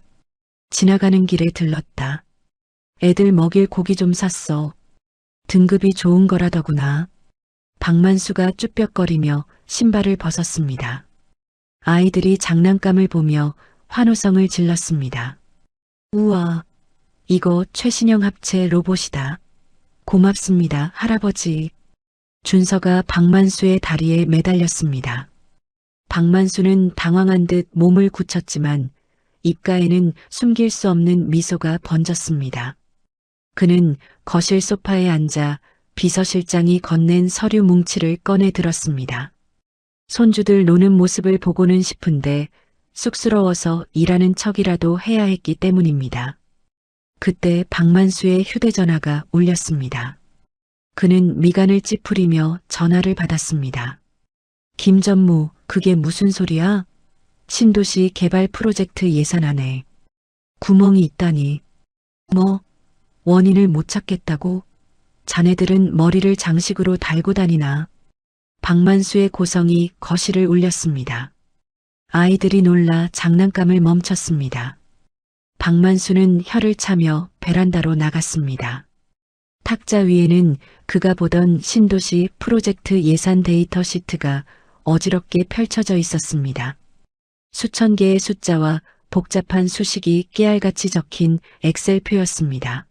지나가는 길에 들렀다. 애들 먹일 고기 좀 샀어. 등급이 좋은 거라더구나. 박만수가 쭈뼛거리며 신발을 벗었습니다. 아이들이 장난감을 보며 환호성을 질렀습니다. 우와, 이거 최신형 합체 로봇이다. 고맙습니다, 할아버지. 준서가 박만수의 다리에 매달렸습니다. 박만수는 당황한 듯 몸을 굳혔지만 입가에는 숨길 수 없는 미소가 번졌습니다. 그는 거실 소파에 앉아 비서실장이 건넨 서류 뭉치를 꺼내 들었습니다. 손주들 노는 모습을 보고는 싶은데 쑥스러워서 일하는 척이라도 해야 했기 때문입니다. 그때 박만수의 휴대전화가 울렸습니다. 그는 미간을 찌푸리며 전화를 받았습니다. 김전무, 그게 무슨 소리야? 신도시 개발 프로젝트 예산안에 구멍이 있다니. 뭐, 원인을 못 찾겠다고? 자네들은 머리를 장식으로 달고 다니나? 박만수의 고성이 거실을 울렸습니다. 아이들이 놀라 장난감을 멈췄습니다. 박만수는 혀를 차며 베란다로 나갔습니다. 탁자 위에는 그가 보던 신도시 프로젝트 예산 데이터 시트가 어지럽게 펼쳐져 있었습니다. 수천 개의 숫자와 복잡한 수식이 깨알같이 적힌 엑셀표였습니다.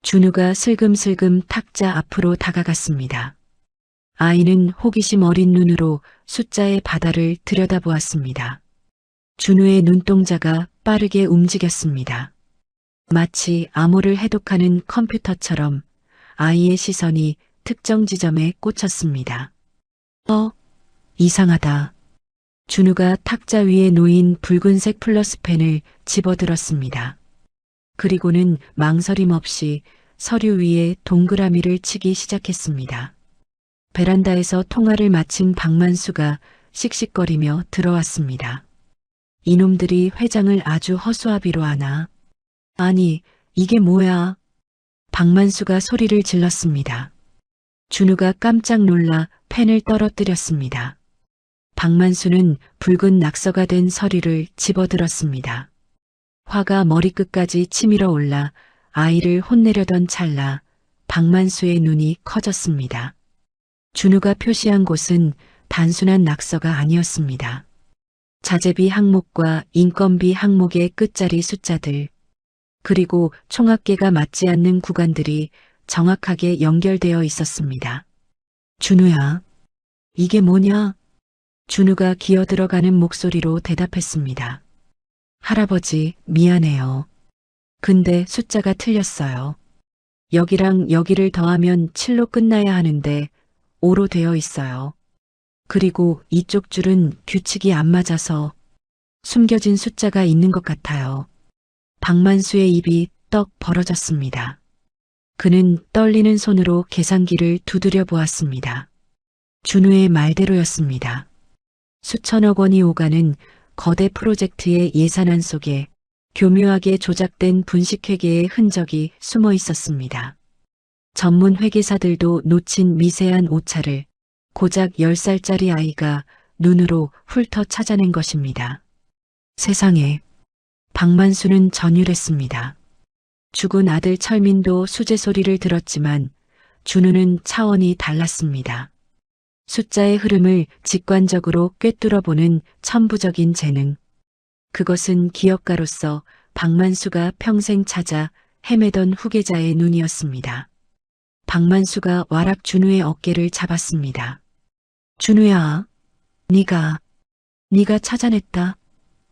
준우가 슬금슬금 탁자 앞으로 다가갔습니다. 아이는 호기심 어린 눈으로 숫자의 바다를 들여다보았습니다. 준우의 눈동자가 빠르게 움직였습니다. 마치 암호를 해독하는 컴퓨터처럼 아이의 시선이 특정 지점에 꽂혔습니다. 이상하다. 준우가 탁자 위에 놓인 붉은색 플러스펜을 집어들었습니다. 그리고는 망설임 없이 서류 위에 동그라미를 치기 시작했습니다. 베란다에서 통화를 마친 박만수가 씩씩거리며 들어왔습니다. 이놈들이 회장을 아주 허수아비로 하나? 아니, 이게 뭐야? 박만수가 소리를 질렀습니다. 준우가 깜짝 놀라 펜을 떨어뜨렸습니다. 박만수는 붉은 낙서가 된 서류를 집어들었습니다. 화가 머리끝까지 치밀어 올라 아이를 혼내려던 찰나 박만수의 눈이 커졌습니다. 준우가 표시한 곳은 단순한 낙서가 아니었습니다. 자재비 항목과 인건비 항목의 끝자리 숫자들, 그리고 총합계가 맞지 않는 구간들이 정확하게 연결되어 있었습니다. 준우야, 이게 뭐냐? 준우가 기어들어가는 목소리로 대답했습니다. 할아버지, 미안해요. 근데 숫자가 틀렸어요. 여기랑 여기를 더하면 7로 끝나야 하는데 5로 되어 있어요. 그리고 이쪽 줄은 규칙이 안 맞아서 숨겨진 숫자가 있는 것 같아요. 박만수의 입이 떡 벌어졌습니다. 그는 떨리는 손으로 계산기를 두드려 보았습니다. 준우의 말대로였습니다. 수천억 원이 오가는 거대 프로젝트의 예산안 속에 교묘하게 조작된 분식회계의 흔적이 숨어 있었습니다. 전문 회계사들도 놓친 미세한 오차를 고작 10살짜리 아이가 눈으로 훑어 찾아낸 것입니다. 세상에, 박만수는 전율했습니다. 죽은 아들 철민도 수제 소리를 들었지만 준우는 차원이 달랐습니다. 숫자의 흐름을 직관적으로 꿰뚫어보는 천부적인 재능. 그것은 기업가로서 박만수가 평생 찾아 헤매던 후계자의 눈이었습니다. 박만수가 와락 준우의 어깨를 잡았습니다. 준우야, 네가 찾아냈다.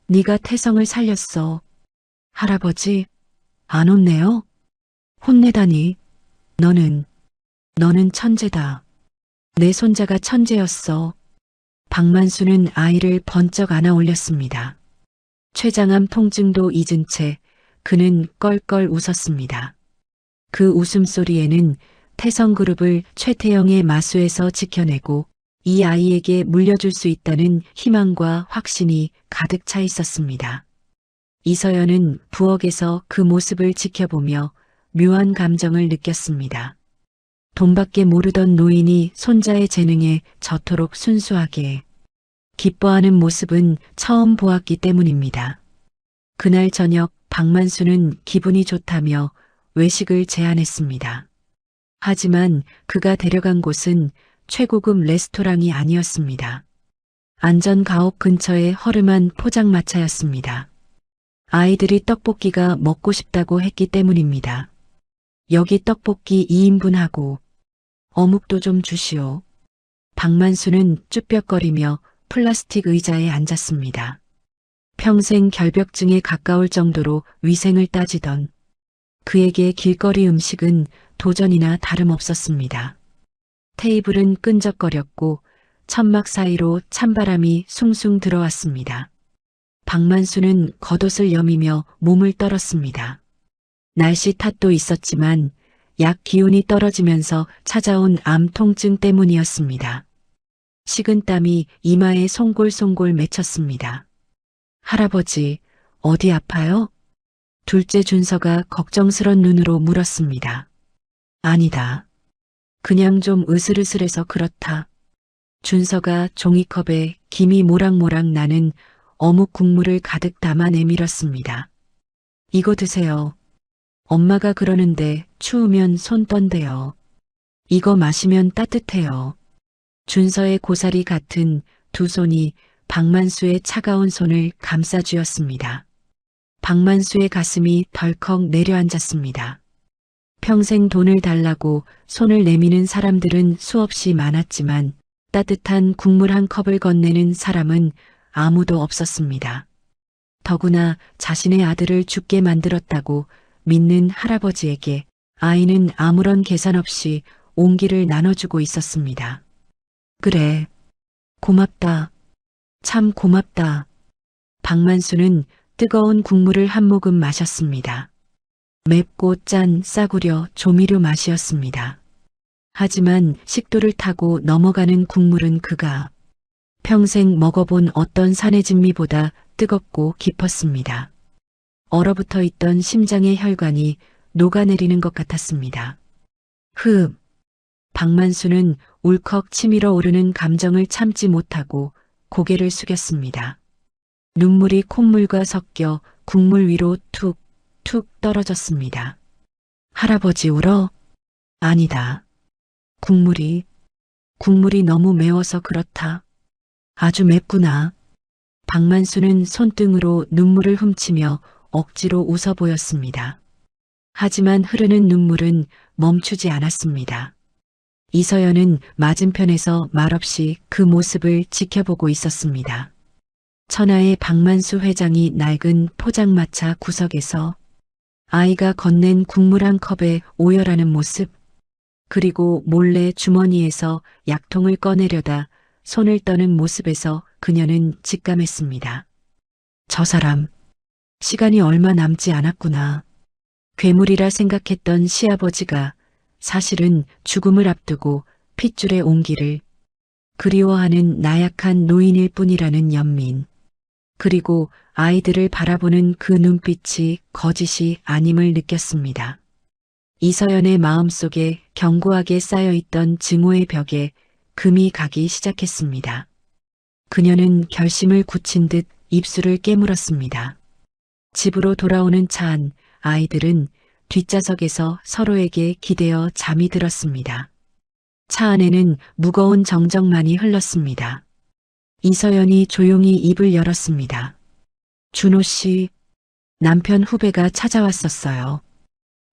네가 태성을 살렸어. 할아버지, 안 혼내요? 혼내다니. 너는 천재다. 내 손자가 천재였어. 박만수는 아이를 번쩍 안아 올렸습니다. 췌장암 통증도 잊은 채 그는 껄껄 웃었습니다. 그 웃음소리에는 태성그룹을 최태영의 마수에서 지켜내고 이 아이에게 물려줄 수 있다는 희망과 확신이 가득 차 있었습니다. 이서연은 부엌에서 그 모습을 지켜보며 묘한 감정을 느꼈습니다. 돈밖에 모르던 노인이 손자의 재능에 저토록 순수하게 기뻐하는 모습은 처음 보았기 때문입니다. 그날 저녁 박만수는 기분이 좋다며 외식을 제안했습니다. 하지만 그가 데려간 곳은 최고급 레스토랑이 아니었습니다. 안전가옥 근처의 허름한 포장마차였습니다. 아이들이 떡볶이가 먹고 싶다고 했기 때문입니다. 여기 떡볶이 2인분하고 어묵도 좀 주시오. 박만수는 쭈뼛거리며 플라스틱 의자에 앉았습니다. 평생 결벽증에 가까울 정도로 위생을 따지던 그에게 길거리 음식은 도전이나 다름없었습니다. 테이블은 끈적거렸고 천막 사이로 찬바람이 숭숭 들어왔습니다. 박만수는 겉옷을 여미며 몸을 떨었습니다. 날씨 탓도 있었지만 약 기운이 떨어지면서 찾아온 암 통증 때문이었습니다. 식은땀이 이마에 송골송골 맺혔습니다. 할아버지, 어디 아파요? 둘째 준서가 걱정스런 눈으로 물었습니다. 아니다. 그냥 좀 으슬으슬해서 그렇다. 준서가 종이컵에 김이 모락모락 나는 어묵 국물을 가득 담아 내밀었습니다. 이거 드세요. 엄마가 그러는데 추우면 손 떤대요. 이거 마시면 따뜻해요. 준서의 고사리 같은 두 손이 박만수의 차가운 손을 감싸쥐었습니다. 박만수의 가슴이 덜컥 내려앉았습니다. 평생 돈을 달라고 손을 내미는 사람들은 수없이 많았지만 따뜻한 국물 한 컵을 건네는 사람은 아무도 없었습니다. 더구나 자신의 아들을 죽게 만들었다고 믿는 할아버지에게 아이는 아무런 계산 없이 온기를 나눠주고 있었습니다. 그래, 고맙다. 참 고맙다. 박만수는 뜨거운 국물을 한 모금 마셨습니다. 맵고 짠 싸구려 조미료 맛이었습니다. 하지만 식도를 타고 넘어가는 국물은 그가 평생 먹어본 어떤 산의 진미보다 뜨겁고 깊었습니다. 얼어붙어 있던 심장의 혈관이 녹아내리는 것 같았습니다. 박만수는 울컥 치밀어 오르는 감정을 참지 못하고 고개를 숙였습니다. 눈물이 콧물과 섞여 국물 위로 툭, 툭 떨어졌습니다. 할아버지 울어? 아니다. 국물이 너무 매워서 그렇다. 아주 맵구나. 박만수는 손등으로 눈물을 훔치며 억지로 웃어 보였습니다. 하지만 흐르는 눈물은 멈추지 않았습니다. 이서연은 맞은편에서 말없이 그 모습을 지켜보고 있었습니다. 천하의 박만수 회장이 낡은 포장마차 구석에서 아이가 건넨 국물 한 컵에 오열하는 모습, 그리고 몰래 주머니에서 약통을 꺼내려다 손을 떠는 모습에서 그녀는 직감했습니다. 저 사람, 시간이 얼마 남지 않았구나. 괴물이라 생각했던 시아버지가 사실은 죽음을 앞두고 핏줄의 온기를 그리워하는 나약한 노인일 뿐이라는 연민. 그리고 아이들을 바라보는 그 눈빛이 거짓이 아님을 느꼈습니다. 이서연의 마음속에 견고하게 쌓여있던 증오의 벽에 금이 가기 시작했습니다. 그녀는 결심을 굳힌 듯 입술을 깨물었습니다. 집으로 돌아오는 차 안 아이들은 뒷좌석에서 서로에게 기대어 잠이 들었습니다. 차 안에는 무거운 정적만이 흘렀습니다. 이서연이 조용히 입을 열었습니다. 준호 씨, 남편 후배가 찾아왔었어요.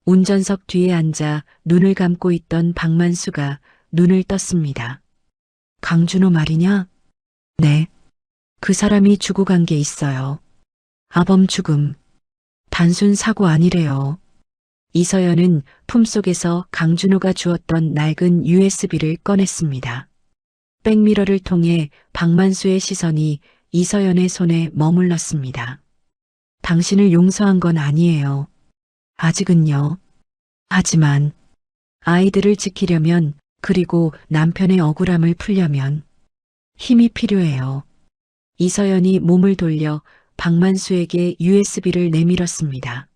운전석 뒤에 앉아 눈을 감고 있던 박만수가 눈을 떴습니다. 강준호 말이냐? 네. 그 사람이 주고 간 게 있어요. 아범 죽음. 단순 사고 아니래요. 이서연은 품속에서 강준호가 주었던 낡은 USB를 꺼냈습니다. 백미러를 통해 박만수의 시선이 이서연의 손에 머물렀습니다. 당신을 용서한 건 아니에요. 아직은요. 하지만 아이들을 지키려면 그리고 남편의 억울함을 풀려면 힘이 필요해요. 이서연이 몸을 돌려 박만수에게 USB를 내밀었습니다.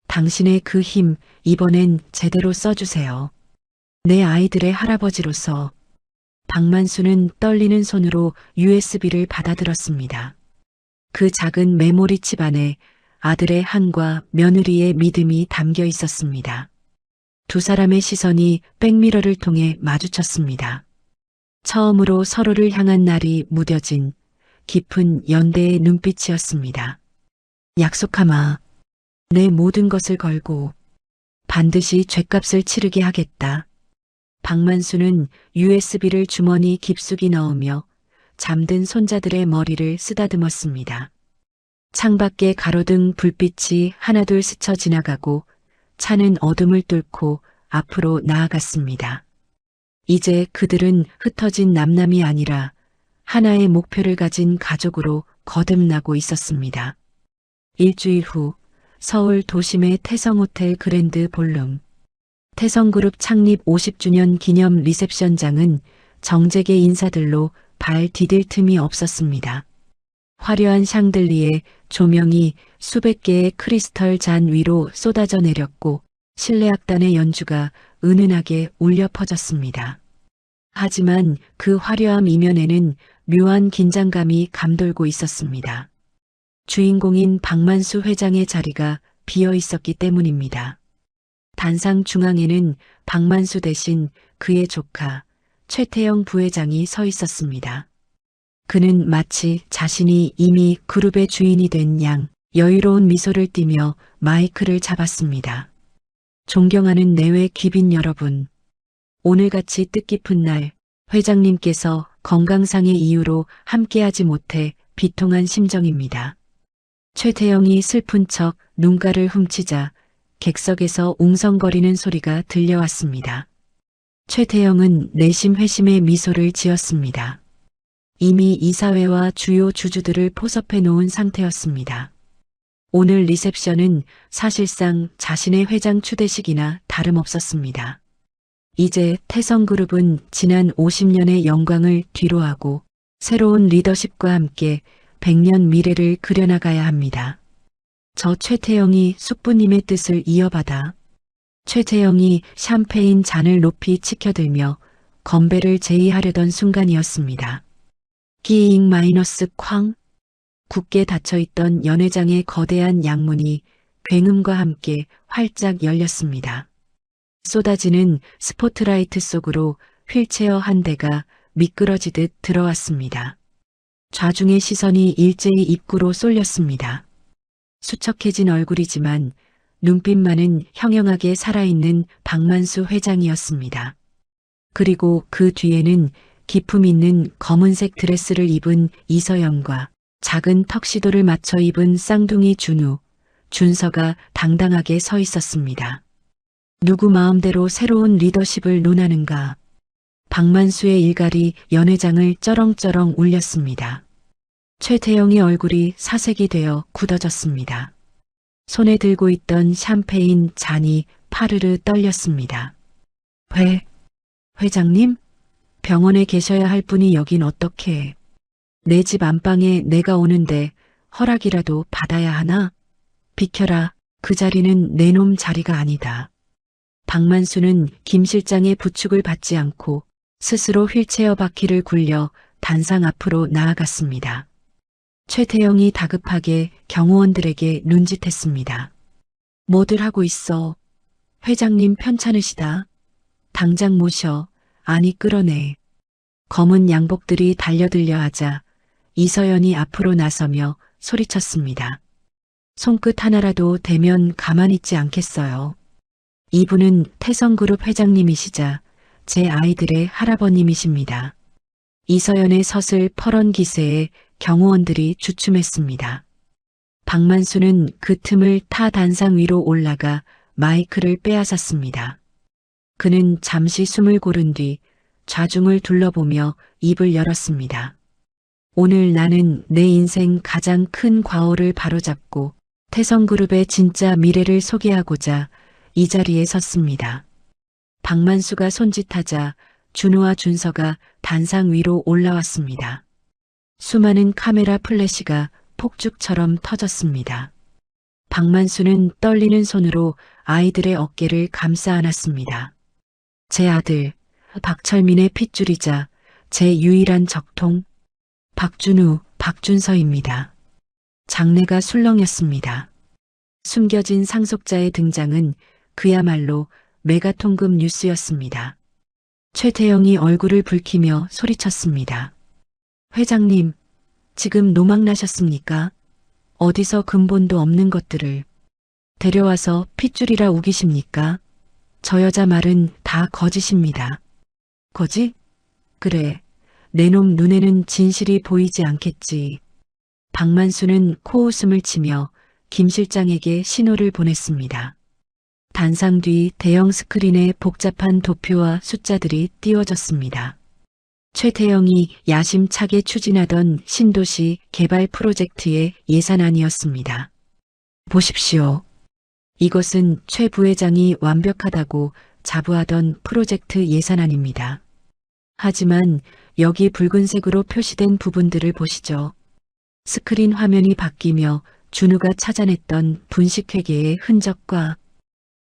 당신의 그 힘 이번엔 제대로 써주세요. 내 아이들의 할아버지로서. 박만수는 떨리는 손으로 USB를 받아들었습니다. 그 작은 메모리칩 안에 아들의 한과 며느리의 믿음이 담겨 있었습니다. 두 사람의 시선이 백미러를 통해 마주쳤습니다. 처음으로 서로를 향한 날이 무뎌진 깊은 연대의 눈빛이었습니다. 약속하마. 내 모든 것을 걸고 반드시 죗값을 치르게 하겠다. 박만수는 USB를 주머니 깊숙이 넣으며 잠든 손자들의 머리를 쓰다듬었습니다. 창밖에 가로등 불빛이 하나둘 스쳐 지나가고 차는 어둠을 뚫고 앞으로 나아갔습니다. 이제 그들은 흩어진 남남이 아니라 하나의 목표를 가진 가족으로 거듭나고 있었습니다. 일주일 후 서울 도심의 태성호텔 그랜드 볼룸. 태성그룹 창립 50주년 기념 리셉션장은 정재계 인사들로 발 디딜 틈이 없었습니다. 화려한 샹들리에 조명이 수백 개의 크리스털 잔 위로 쏟아져 내렸고 실내악단의 연주가 은은하게 울려 퍼졌습니다. 하지만 그 화려함 이면에는 묘한 긴장감이 감돌고 있었습니다. 주인공인 박만수 회장의 자리가 비어 있었기 때문입니다. 단상 중앙에는 박만수 대신 그의 조카 최태영 부회장이 서 있었습니다. 그는 마치 자신이 이미 그룹의 주인이 된 양 여유로운 미소를 띠며 마이크를 잡았습니다. 존경하는 내외 귀빈 여러분, 오늘같이 뜻깊은 날 회장님께서 건강상의 이유로 함께하지 못해 비통한 심정입니다. 최태영이 슬픈 척 눈가를 훔치자 객석에서 웅성거리는 소리가 들려왔습니다. 최태영은 내심 회심의 미소를 지었습니다. 이미 이사회와 주요 주주들을 포섭해 놓은 상태였습니다. 오늘 리셉션은 사실상 자신의 회장 추대식이나 다름없었습니다. 이제 태성그룹은 지난 50년의 영광을 뒤로하고 새로운 리더십과 함께 100년 미래를 그려나가야 합니다. 저 최태영이 숙부님의 뜻을 이어받아. 최태영이 샴페인 잔을 높이 치켜들며 건배를 제의하려던 순간이었습니다. 끼잉 마이너스 쾅. 굳게 닫혀있던 연회장의 거대한 양문이 굉음과 함께 활짝 열렸습니다. 쏟아지는 스포트라이트 속으로 휠체어 한 대가 미끄러지듯 들어왔습니다. 좌중의 시선이 일제히 입구로 쏠렸습니다. 수척해진 얼굴이지만 눈빛만은 형형하게 살아있는 박만수 회장이었습니다. 그리고 그 뒤에는 기품 있는 검은색 드레스를 입은 이서연과 작은 턱시도를 맞춰 입은 쌍둥이 준우, 준서가 당당하게 서 있었습니다. 누구 마음대로 새로운 리더십을 논하는가. 박만수의 일갈이 연회장을 쩌렁쩌렁 울렸습니다. 최태영의 얼굴이 사색이 되어 굳어졌습니다. 손에 들고 있던 샴페인 잔이 파르르 떨렸습니다. 회장님? 병원에 계셔야 할 분이 여긴 어떻게? 내 집 안방에 내가 오는데 허락이라도 받아야 하나? 비켜라, 그 자리는 내 놈 자리가 아니다. 박만수는 김 실장의 부축을 받지 않고 스스로 휠체어 바퀴를 굴려 단상 앞으로 나아갔습니다. 최태영이 다급하게 경호원들에게 눈짓했습니다. 뭐들 하고 있어? 회장님 편찮으시다. 당장 모셔. 아니 끌어내. 검은 양복들이 달려들려 하자 이서연이 앞으로 나서며 소리쳤습니다. 손끝 하나라도 대면 가만히 있지 않겠어요. 이분은 태성그룹 회장님이시자 제 아이들의 할아버님이십니다. 이서연의 서슬 퍼런 기세에 경호원들이 주춤했습니다. 박만수는 그 틈을 타 단상 위로 올라가 마이크를 빼앗았습니다. 그는 잠시 숨을 고른 뒤 좌중을 둘러보며 입을 열었습니다. 오늘 나는 내 인생 가장 큰 과오를 바로잡고 태성그룹의 진짜 미래를 소개하고자 이 자리에 섰습니다. 박만수가 손짓하자 준우와 준서가 단상 위로 올라왔습니다. 수많은 카메라 플래시가 폭죽처럼 터졌습니다. 박만수는 떨리는 손으로 아이들의 어깨를 감싸 안았습니다. 제 아들, 박철민의 핏줄이자 제 유일한 적통, 박준우, 박준서입니다. 장내가 술렁였습니다. 숨겨진 상속자의 등장은 그야말로 메가톤급 뉴스였습니다. 최태영이 얼굴을 붉히며 소리쳤습니다. 회장님, 지금 노망나셨습니까? 어디서 근본도 없는 것들을 데려와서 핏줄이라 우기십니까? 저 여자 말은 다 거짓입니다. 거짓? 그래, 내 놈 눈에는 진실이 보이지 않겠지. 박만수는 코웃음을 치며 김 실장에게 신호를 보냈습니다. 단상 뒤 대형 스크린에 복잡한 도표와 숫자들이 띄워졌습니다. 최태영이 야심차게 추진하던 신도시 개발 프로젝트의 예산안이었습니다. 보십시오. 이것은 최 부회장이 완벽하다고 자부하던 프로젝트 예산안입니다. 하지만 여기 붉은색으로 표시된 부분들을 보시죠. 스크린 화면이 바뀌며 준우가 찾아냈던 분식회계의 흔적과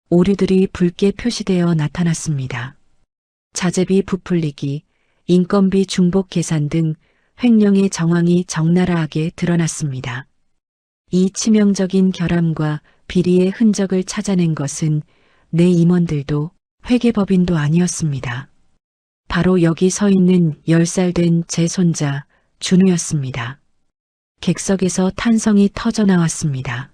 오류들이 붉게 표시되어 나타났습니다. 자재비 부풀리기, 인건비 중복 계산 등 횡령의 정황이 적나라하게 드러났습니다. 이 치명적인 결함과 비리의 흔적을 찾아낸 것은 내 임원들도 회계법인도 아니었습니다. 바로 여기 서 있는 10살 된 제 손자 준우였습니다. 객석에서 탄성이 터져 나왔습니다.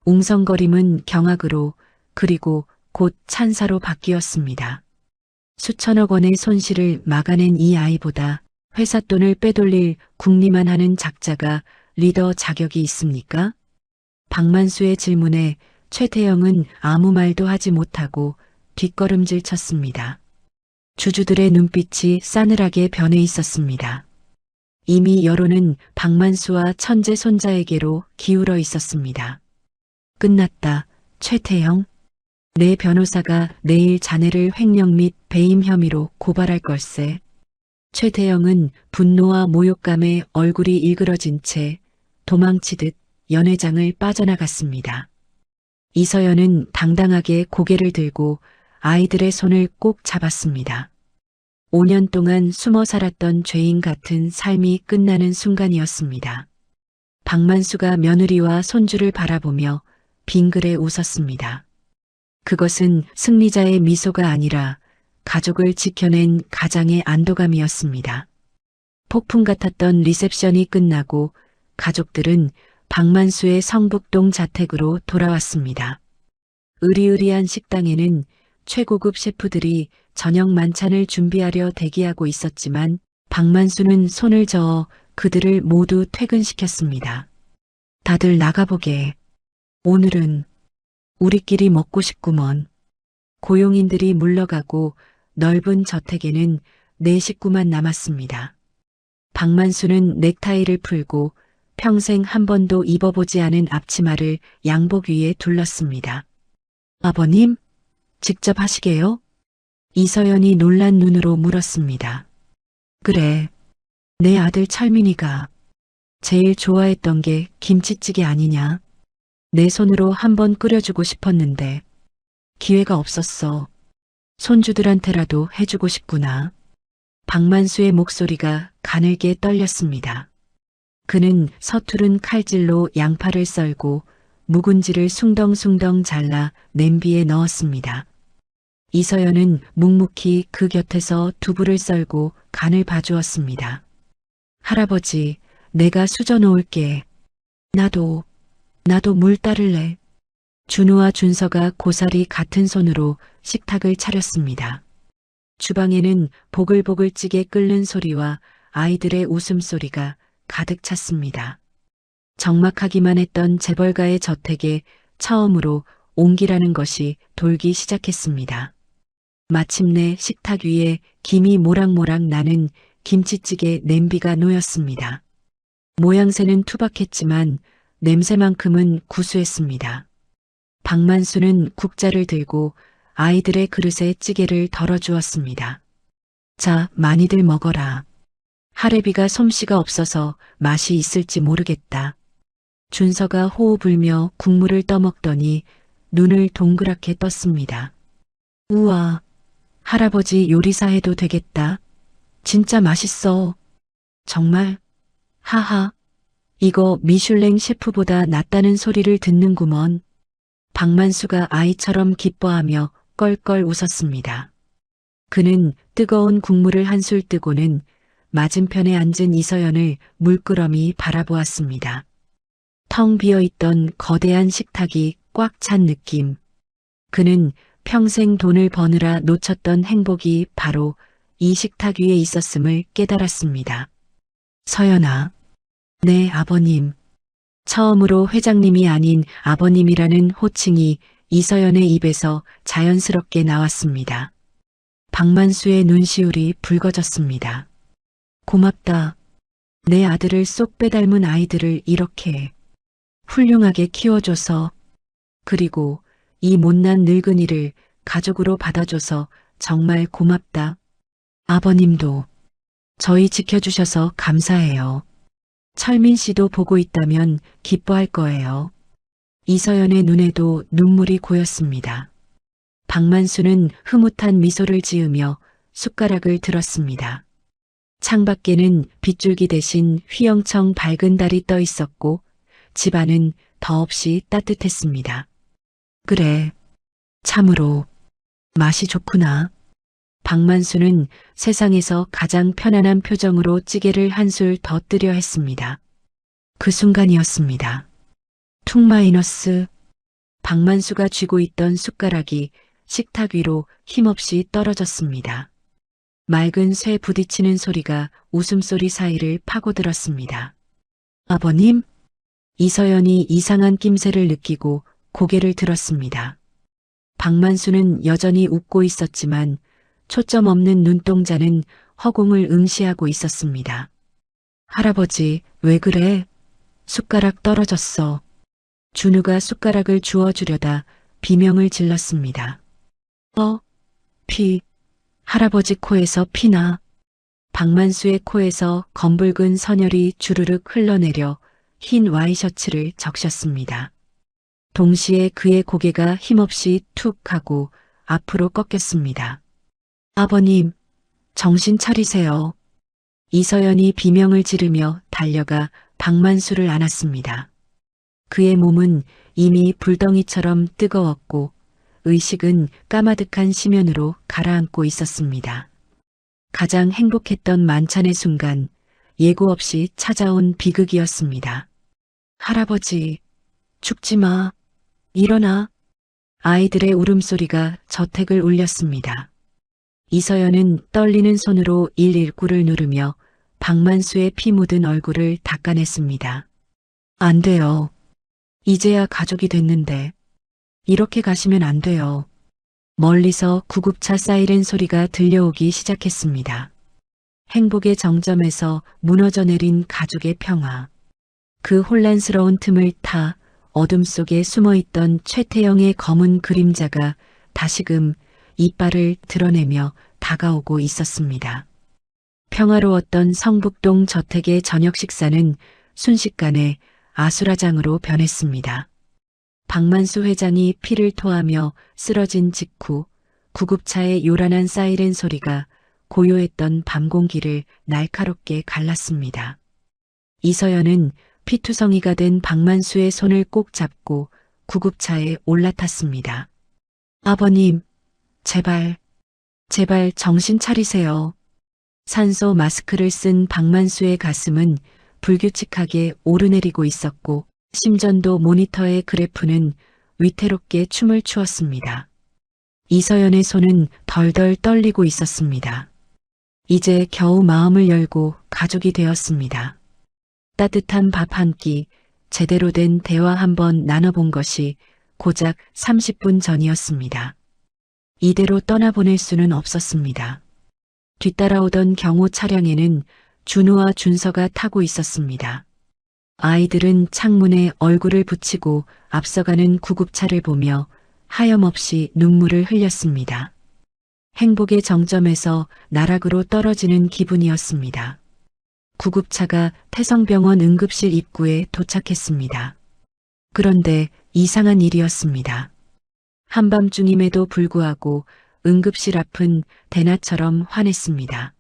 웅성거림은 경악으로 그리고 곧 찬사로 바뀌었습니다. 수천억 원의 손실을 막아낸 이 아이보다 회사 돈을 빼돌릴 궁리만 하는 작자가 리더 자격이 있습니까? 박만수의 질문에 최태영은 아무 말도 하지 못하고 뒷걸음질 쳤습니다. 주주들의 눈빛이 싸늘하게 변해 있었습니다. 이미 여론은 박만수와 천재 손자에게로 기울어 있었습니다. 끝났다, 최태영. 내 변호사가 내일 자네를 횡령 및 배임 혐의로 고발할 걸세. 최태영은 분노와 모욕감에 얼굴이 일그러진 채 도망치듯 연회장을 빠져나갔습니다. 이서연은 당당하게 고개를 들고 아이들의 손을 꼭 잡았습니다. 5년 동안 숨어 살았던 죄인 같은 삶이 끝나는 순간이었습니다. 박만수가 며느리와 손주를 바라보며 빙그레 웃었습니다. 그것은 승리자의 미소가 아니라 가족을 지켜낸 가장의 안도감이었습니다. 폭풍 같았던 리셉션이 끝나고 가족들은 박만수의 성북동 자택으로 돌아왔습니다. 으리으리한 식당에는 최고급 셰프들이 저녁 만찬을 준비하려 대기하고 있었지만 박만수는 손을 저어 그들을 모두 퇴근시켰습니다. 다들 나가보게. 오늘은 우리끼리 먹고 싶구먼. 고용인들이 물러가고 넓은 저택에는 네 식구만 남았습니다. 박만수는 넥타이를 풀고 평생 한 번도 입어보지 않은 앞치마를 양복 위에 둘렀습니다. 아버님, 직접 하시게요? 이서연이 놀란 눈으로 물었습니다. 그래, 내 아들 철민이가 제일 좋아했던 게 김치찌개 아니냐? 내 손으로 한번 끓여주고 싶었는데 기회가 없었어. 손주들한테라도 해주고 싶구나. 박만수의 목소리가 가늘게 떨렸습니다. 그는 서투른 칼질로 양파를 썰고 묵은지를 숭덩숭덩 잘라 냄비에 넣었습니다. 이서연은 묵묵히 그 곁에서 두부를 썰고 간을 봐주었습니다. 할아버지, 내가 수저 놓을게. 나도 물 따를래. 준우와 준서가 고사리 같은 손으로 식탁을 차렸습니다. 주방에는 보글보글 찌개 끓는 소리와 아이들의 웃음소리가 가득 찼습니다. 적막하기만 했던 재벌가의 저택에 처음으로 온기라는 것이 돌기 시작했습니다. 마침내 식탁 위에 김이 모락모락 나는 김치찌개 냄비가 놓였습니다. 모양새는 투박했지만 냄새만큼은 구수했습니다. 박만수는 국자를 들고 아이들의 그릇에 찌개를 덜어주었습니다. 자, 많이들 먹어라. 할애비가 솜씨가 없어서 맛이 있을지 모르겠다. 준서가 호호 불며 국물을 떠먹더니 눈을 동그랗게 떴습니다. 우와, 할아버지 요리사 해도 되겠다. 진짜 맛있어. 정말? 하하, 이거 미슐랭 셰프보다 낫다는 소리를 듣는구먼. 박만수가 아이처럼 기뻐하며 껄껄 웃었습니다. 그는 뜨거운 국물을 한술 뜨고는 맞은편에 앉은 이서연을 물끄러미 바라보았습니다. 텅 비어있던 거대한 식탁이 꽉 찬 느낌. 그는 평생 돈을 버느라 놓쳤던 행복이 바로 이 식탁 위에 있었음을 깨달았습니다. 서연아, 네 아버님. 처음으로 회장님이 아닌 아버님이라는 호칭이 이서연의 입에서 자연스럽게 나왔습니다. 박만수의 눈시울이 붉어졌습니다. 고맙다. 내 아들을 쏙 빼닮은 아이들을 이렇게 훌륭하게 키워줘서, 그리고 이 못난 늙은이를 가족으로 받아줘서 정말 고맙다. 아버님도 저희 지켜주셔서 감사해요. 철민 씨도 보고 있다면 기뻐할 거예요. 이서연의 눈에도 눈물이 고였습니다. 박만수는 흐뭇한 미소를 지으며 숟가락을 들었습니다. 창밖에는 빗줄기 대신 휘영청 밝은 달이 떠 있었고 집안은 더없이 따뜻했습니다. 그래, 참으로 맛이 좋구나. 박만수는 세상에서 가장 편안한 표정으로 찌개를 한술 더 뜨려 했습니다. 그 순간이었습니다. 툭 마이너스. 박만수가 쥐고 있던 숟가락이 식탁 위로 힘없이 떨어졌습니다. 맑은 쇠 부딪히는 소리가 웃음소리 사이를 파고들었습니다. 아버님? 이서연이 이상한 낌새를 느끼고 고개를 들었습니다. 박만수는 여전히 웃고 있었지만 초점 없는 눈동자는 허공을 응시하고 있었습니다. 할아버지, 왜 그래? 숟가락 떨어졌어. 준우가 숟가락을 주워주려다 비명을 질렀습니다. 피. 할아버지 코에서 피나. 박만수의 코에서 검붉은 선혈이 주르륵 흘러내려 흰 와이셔츠를 적셨습니다. 동시에 그의 고개가 힘없이 툭 하고 앞으로 꺾였습니다. 아버님, 정신 차리세요. 이서연이 비명을 지르며 달려가 박만수를 안았습니다. 그의 몸은 이미 불덩이처럼 뜨거웠고 의식은 까마득한 심연으로 가라앉고 있었습니다. 가장 행복했던 만찬의 순간 예고 없이 찾아온 비극이었습니다. 할아버지, 죽지 마. 일어나. 아이들의 울음소리가 저택을 울렸습니다. 이서연은 떨리는 손으로 119를 누르며 박만수의 피 묻은 얼굴을 닦아냈습니다. 안 돼요. 이제야 가족이 됐는데 이렇게 가시면 안 돼요. 멀리서 구급차 사이렌 소리가 들려오기 시작했습니다. 행복의 정점에서 무너져 내린 가족의 평화. 그 혼란스러운 틈을 타 어둠 속에 숨어있던 최태영의 검은 그림자가 다시금 이빨을 드러내며 다가오고 있었습니다. 평화로웠던 성북동 저택의 저녁 식사는 순식간에 아수라장으로 변했습니다. 박만수 회장이 피를 토하며 쓰러진 직후 구급차의 요란한 사이렌 소리가 고요했던 밤 공기를 날카롭게 갈랐습니다. 이서연은 피투성이가 된 박만수의 손을 꼭 잡고 구급차에 올라탔습니다. 아버님, 제발 정신 차리세요. 산소 마스크를 쓴 박만수의 가슴은 불규칙하게 오르내리고 있었고 심전도 모니터의 그래프는 위태롭게 춤을 추었습니다. 이서연의 손은 덜덜 떨리고 있었습니다. 이제 겨우 마음을 열고 가족이 되었습니다. 따뜻한 밥 한 끼, 제대로 된 대화 한번 나눠본 것이 고작 30분 전이었습니다. 이대로 떠나보낼 수는 없었습니다. 뒤따라오던 경호 차량에는 준우와 준서가 타고 있었습니다. 아이들은 창문에 얼굴을 붙이고 앞서가는 구급차를 보며 하염없이 눈물을 흘렸습니다. 행복의 정점에서 나락으로 떨어지는 기분이었습니다. 구급차가 태성병원 응급실 입구에 도착했습니다. 그런데 이상한 일이었습니다. 한밤중임에도 불구하고 응급실 앞은 대낮처럼 환했습니다.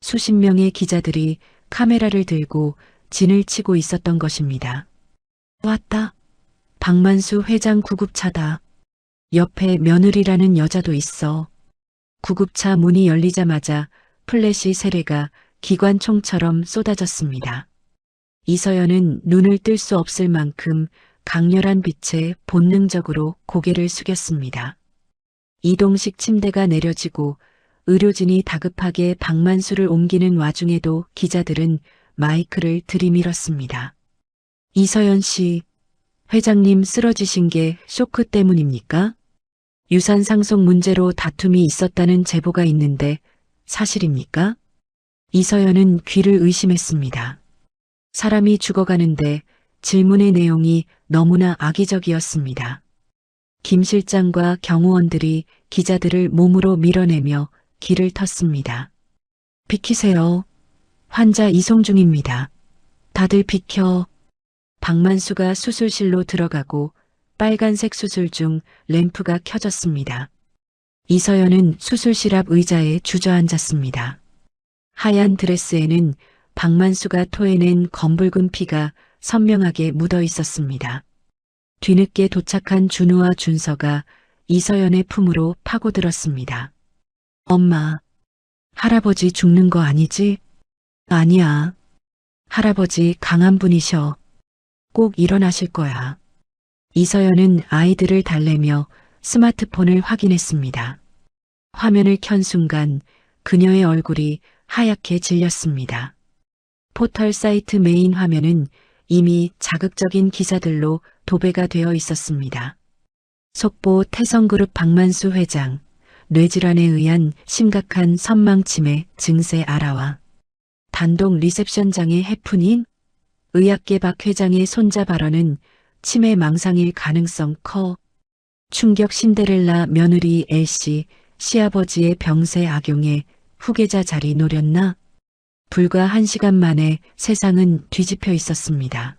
수십 명의 기자들이 카메라를 들고 진을 치고 있었던 것입니다. 왔다. 박만수 회장 구급차다. 옆에 며느리라는 여자도 있어. 구급차 문이 열리자마자 플래시 세례가 기관총처럼 쏟아졌습니다. 이서연은 눈을 뜰 수 없을 만큼 강렬한 빛에 본능적으로 고개를 숙였습니다. 이동식 침대가 내려지고 의료진이 다급하게 박만수를 옮기는 와중에도 기자들은 마이크를 들이밀었습니다. 이서연 씨, 회장님 쓰러지신 게 쇼크 때문입니까? 유산 상속 문제로 다툼이 있었다는 제보가 있는데 사실입니까? 이서연은 귀를 의심했습니다. 사람이 죽어가는데 질문의 내용이 너무나 악의적이었습니다. 김 실장과 경호원들이 기자들을 몸으로 밀어내며 길을 텄습니다. 비키세요. 환자 이송 중입니다. 다들 비켜. 박만수가 수술실로 들어가고 빨간색 수술 중 램프가 켜졌습니다. 이서연은 수술실 앞 의자에 주저앉았습니다. 하얀 드레스에는 박만수가 토해낸 검붉은 피가 선명하게 묻어 있었습니다. 뒤늦게 도착한 준우와 준서가 이서연의 품으로 파고들었습니다. 엄마, 할아버지 죽는 거 아니지? 아니야. 할아버지 강한 분이셔. 꼭 일어나실 거야. 이서연은 아이들을 달래며 스마트폰을 확인했습니다. 화면을 켠 순간 그녀의 얼굴이 하얗게 질렸습니다. 포털 사이트 메인 화면은 이미 자극적인 기사들로 도배가 되어 있었습니다. 속보 태성그룹 박만수 회장, 뇌질환에 의한 심각한 선망치매 증세 알아와. 단독 리셉션장의 해프닝? 의학계 박 회장의 손자 발언은 치매 망상일 가능성 커. 충격 신데렐라 며느리 L씨, 시아버지의 병세 악용에 후계자 자리 노렸나? 불과 1시간 만에 세상은 뒤집혀 있었습니다.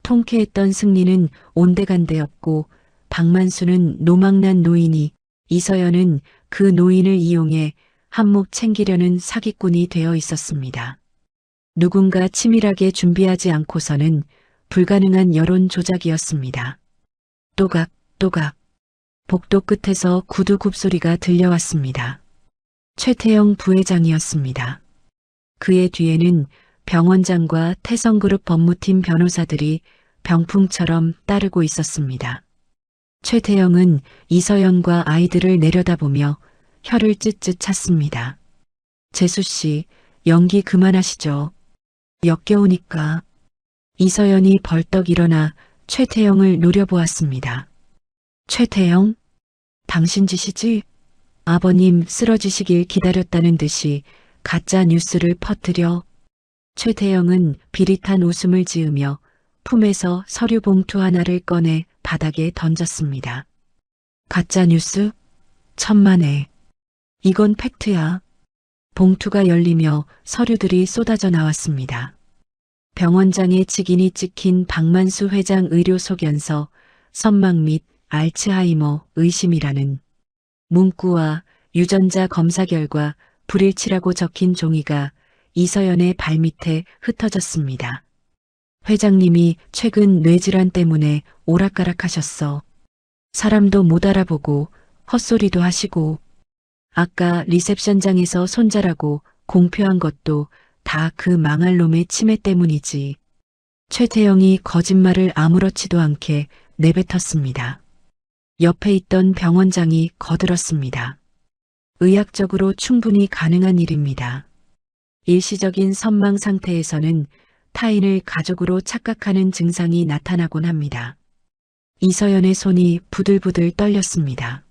통쾌했던 승리는 온데간데였고 박만수는 노망난 노인이, 이서연은 그 노인을 이용해 한몫 챙기려는 사기꾼이 되어 있었습니다. 누군가 치밀하게 준비하지 않고서는 불가능한 여론 조작이었습니다. 또각, 또각. 복도 끝에서 구두 굽소리가 들려왔습니다. 최태영 부회장이었습니다. 그의 뒤에는 병원장과 태성그룹 법무팀 변호사들이 병풍처럼 따르고 있었습니다. 최태영은 이서연과 아이들을 내려다보며 혀를 쯧쯧 찼습니다. 재수 씨, 연기 그만하시죠. 역겨우니까. 이서연이 벌떡 일어나 최태영을 노려보았습니다. 최태영? 당신 짓이지? 아버님 쓰러지시길 기다렸다는 듯이 가짜 뉴스를 퍼뜨려. 최태영은 비릿한 웃음을 지으며 품에서 서류 봉투 하나를 꺼내 바닥에 던졌습니다. 가짜 뉴스? 천만에. 이건 팩트야. 봉투가 열리며 서류들이 쏟아져 나왔습니다. 병원장의 직인이 찍힌 박만수 회장 의료 소견서, 선망 및 알츠하이머 의심이라는 문구와 유전자 검사 결과 불일치라고 적힌 종이가 이서연의 발밑에 흩어졌습니다. 회장님이 최근 뇌질환 때문에 오락가락하셨어. 사람도 못 알아보고 헛소리도 하시고 아까 리셉션장에서 손자라고 공표한 것도 다 그 망할 놈의 치매 때문이지. 최태영이 거짓말을 아무렇지도 않게 내뱉었습니다. 옆에 있던 병원장이 거들었습니다. 의학적으로 충분히 가능한 일입니다. 일시적인 선망 상태에서는 타인을 가족으로 착각하는 증상이 나타나곤 합니다. 이서연의 손이 부들부들 떨렸습니다.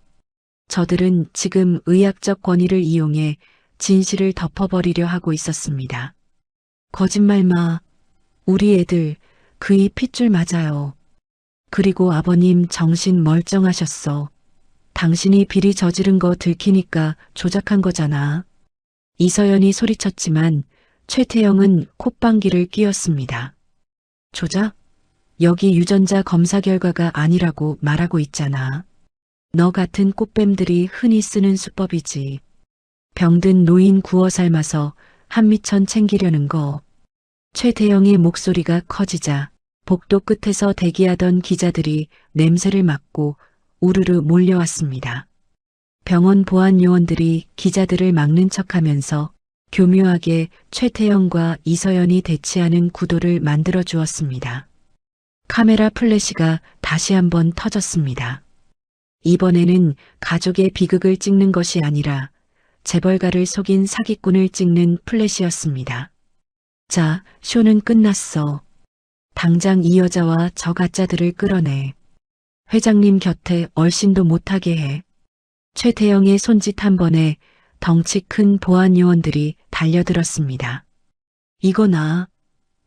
저들은 지금 의학적 권위를 이용해 진실을 덮어버리려 하고 있었습니다. 거짓말 마. 우리 애들 그이 핏줄 맞아요. 그리고 아버님 정신 멀쩡하셨어. 당신이 비리 저지른 거 들키니까 조작한 거잖아. 이서연이 소리쳤지만 최태영은 콧방귀를 뀌었습니다. 조작? 여기 유전자 검사 결과가 아니라고 말하고 있잖아. 너 같은 꽃뱀들이 흔히 쓰는 수법이지. 병든 노인 구워 삶아서 한미천 챙기려는 거. 최태영의 목소리가 커지자 복도 끝에서 대기하던 기자들이 냄새를 맡고 우르르 몰려왔습니다. 병원 보안 요원들이 기자들을 막는 척하면서 교묘하게 최태영과 이서연이 대치하는 구도를 만들어 주었습니다. 카메라 플래시가 다시 한번 터졌습니다. 이번에는 가족의 비극을 찍는 것이 아니라 재벌가를 속인 사기꾼을 찍는 플래시였습니다. 자, 쇼는 끝났어. 당장 이 여자와 저 가짜들을 끌어내. 회장님 곁에 얼씬도 못하게 해. 최태영의 손짓 한 번에 덩치 큰 보안 요원들이 달려들었습니다. 이거 난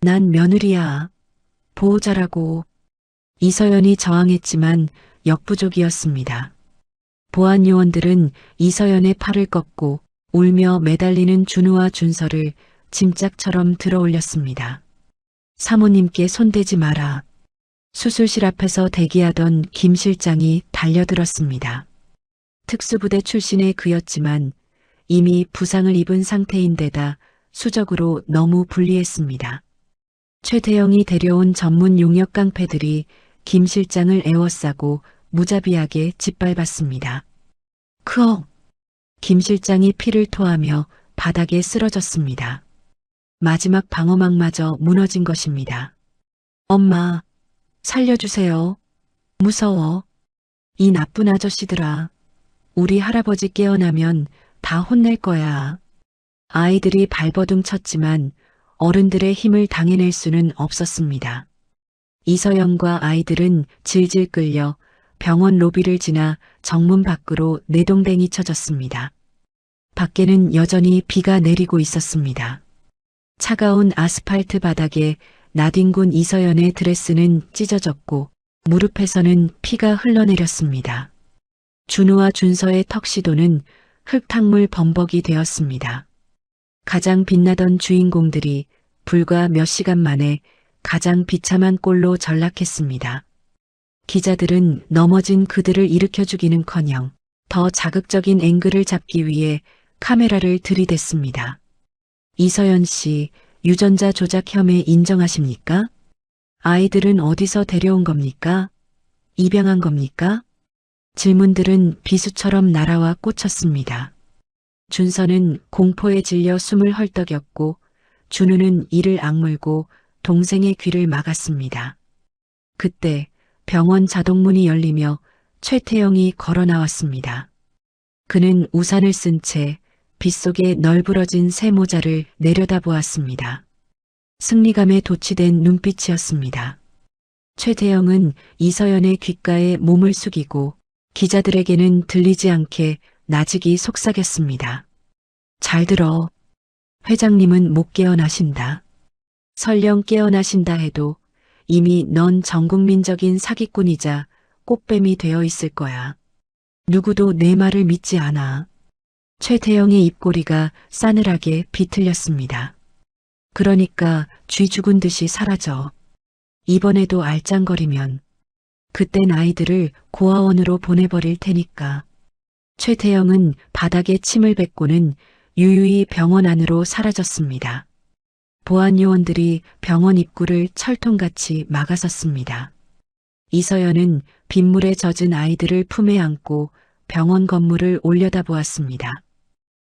며느리야. 보호자라고. 이서연이 저항했지만 역부족이었습니다. 보안 요원들은 이서연의 팔을 꺾고 울며 매달리는 준우와 준서를 짐짝처럼 들어 올렸습니다. 사모님께 손대지 마라. 수술실 앞에서 대기하던 김 실장이 달려들었습니다. 특수부대 출신의 그였지만 이미 부상을 입은 상태인데다 수적으로 너무 불리했습니다. 최태영이 데려온 전문 용역 깡패들이 김 실장을 에워싸고 무자비하게 짓밟았습니다. 크어! 김 실장이 피를 토하며 바닥에 쓰러졌습니다. 마지막 방어막마저 무너진 것입니다. 엄마, 살려주세요. 무서워. 이 나쁜 아저씨들아. 우리 할아버지 깨어나면 다 혼낼 거야. 아이들이 발버둥 쳤지만 어른들의 힘을 당해낼 수는 없었습니다. 이서연과 아이들은 질질 끌려 병원 로비를 지나 정문 밖으로 내동댕이 쳐졌습니다. 밖에는 여전히 비가 내리고 있었습니다. 차가운 아스팔트 바닥에 나뒹군 이서연의 드레스는 찢어졌고 무릎에서는 피가 흘러내렸습니다. 준우와 준서의 턱시도는 흙탕물 범벅이 되었습니다. 가장 빛나던 주인공들이 불과 몇 시간 만에 가장 비참한 꼴로 전락했습니다. 기자들은 넘어진 그들을 일으켜주기는커녕 더 자극적인 앵글을 잡기 위해 카메라를 들이댔습니다. 이서연 씨, 유전자 조작 혐의 인정하십니까? 아이들은 어디서 데려온 겁니까? 입양한 겁니까? 질문들은 비수처럼 날아와 꽂혔습니다. 준서는 공포에 질려 숨을 헐떡였고 준우는 이를 악물고 동생의 귀를 막았습니다. 그때 병원 자동문이 열리며 최태영이 걸어 나왔습니다. 그는 우산을 쓴 채 빗속에 널브러진 새 모자를 내려다보았습니다. 승리감에 도취된 눈빛이었습니다. 최태영은 이서연의 귓가에 몸을 숙이고 기자들에게는 들리지 않게 나직이 속삭였습니다. 잘 들어. 회장님은 못 깨어나신다. 설령 깨어나신다 해도 이미 넌 전국민적인 사기꾼이자 꽃뱀이 되어 있을 거야. 누구도 내 말을 믿지 않아. 최태영의 입꼬리가 싸늘하게 비틀렸습니다. 그러니까 쥐 죽은 듯이 사라져. 이번에도 알짱거리면 그땐 아이들을 고아원으로 보내버릴 테니까. 최태영은 바닥에 침을 뱉고는 유유히 병원 안으로 사라졌습니다. 보안 요원들이 병원 입구를 철통같이 막아섰습니다. 이서연은 빗물에 젖은 아이들을 품에 안고 병원 건물을 올려다보았습니다.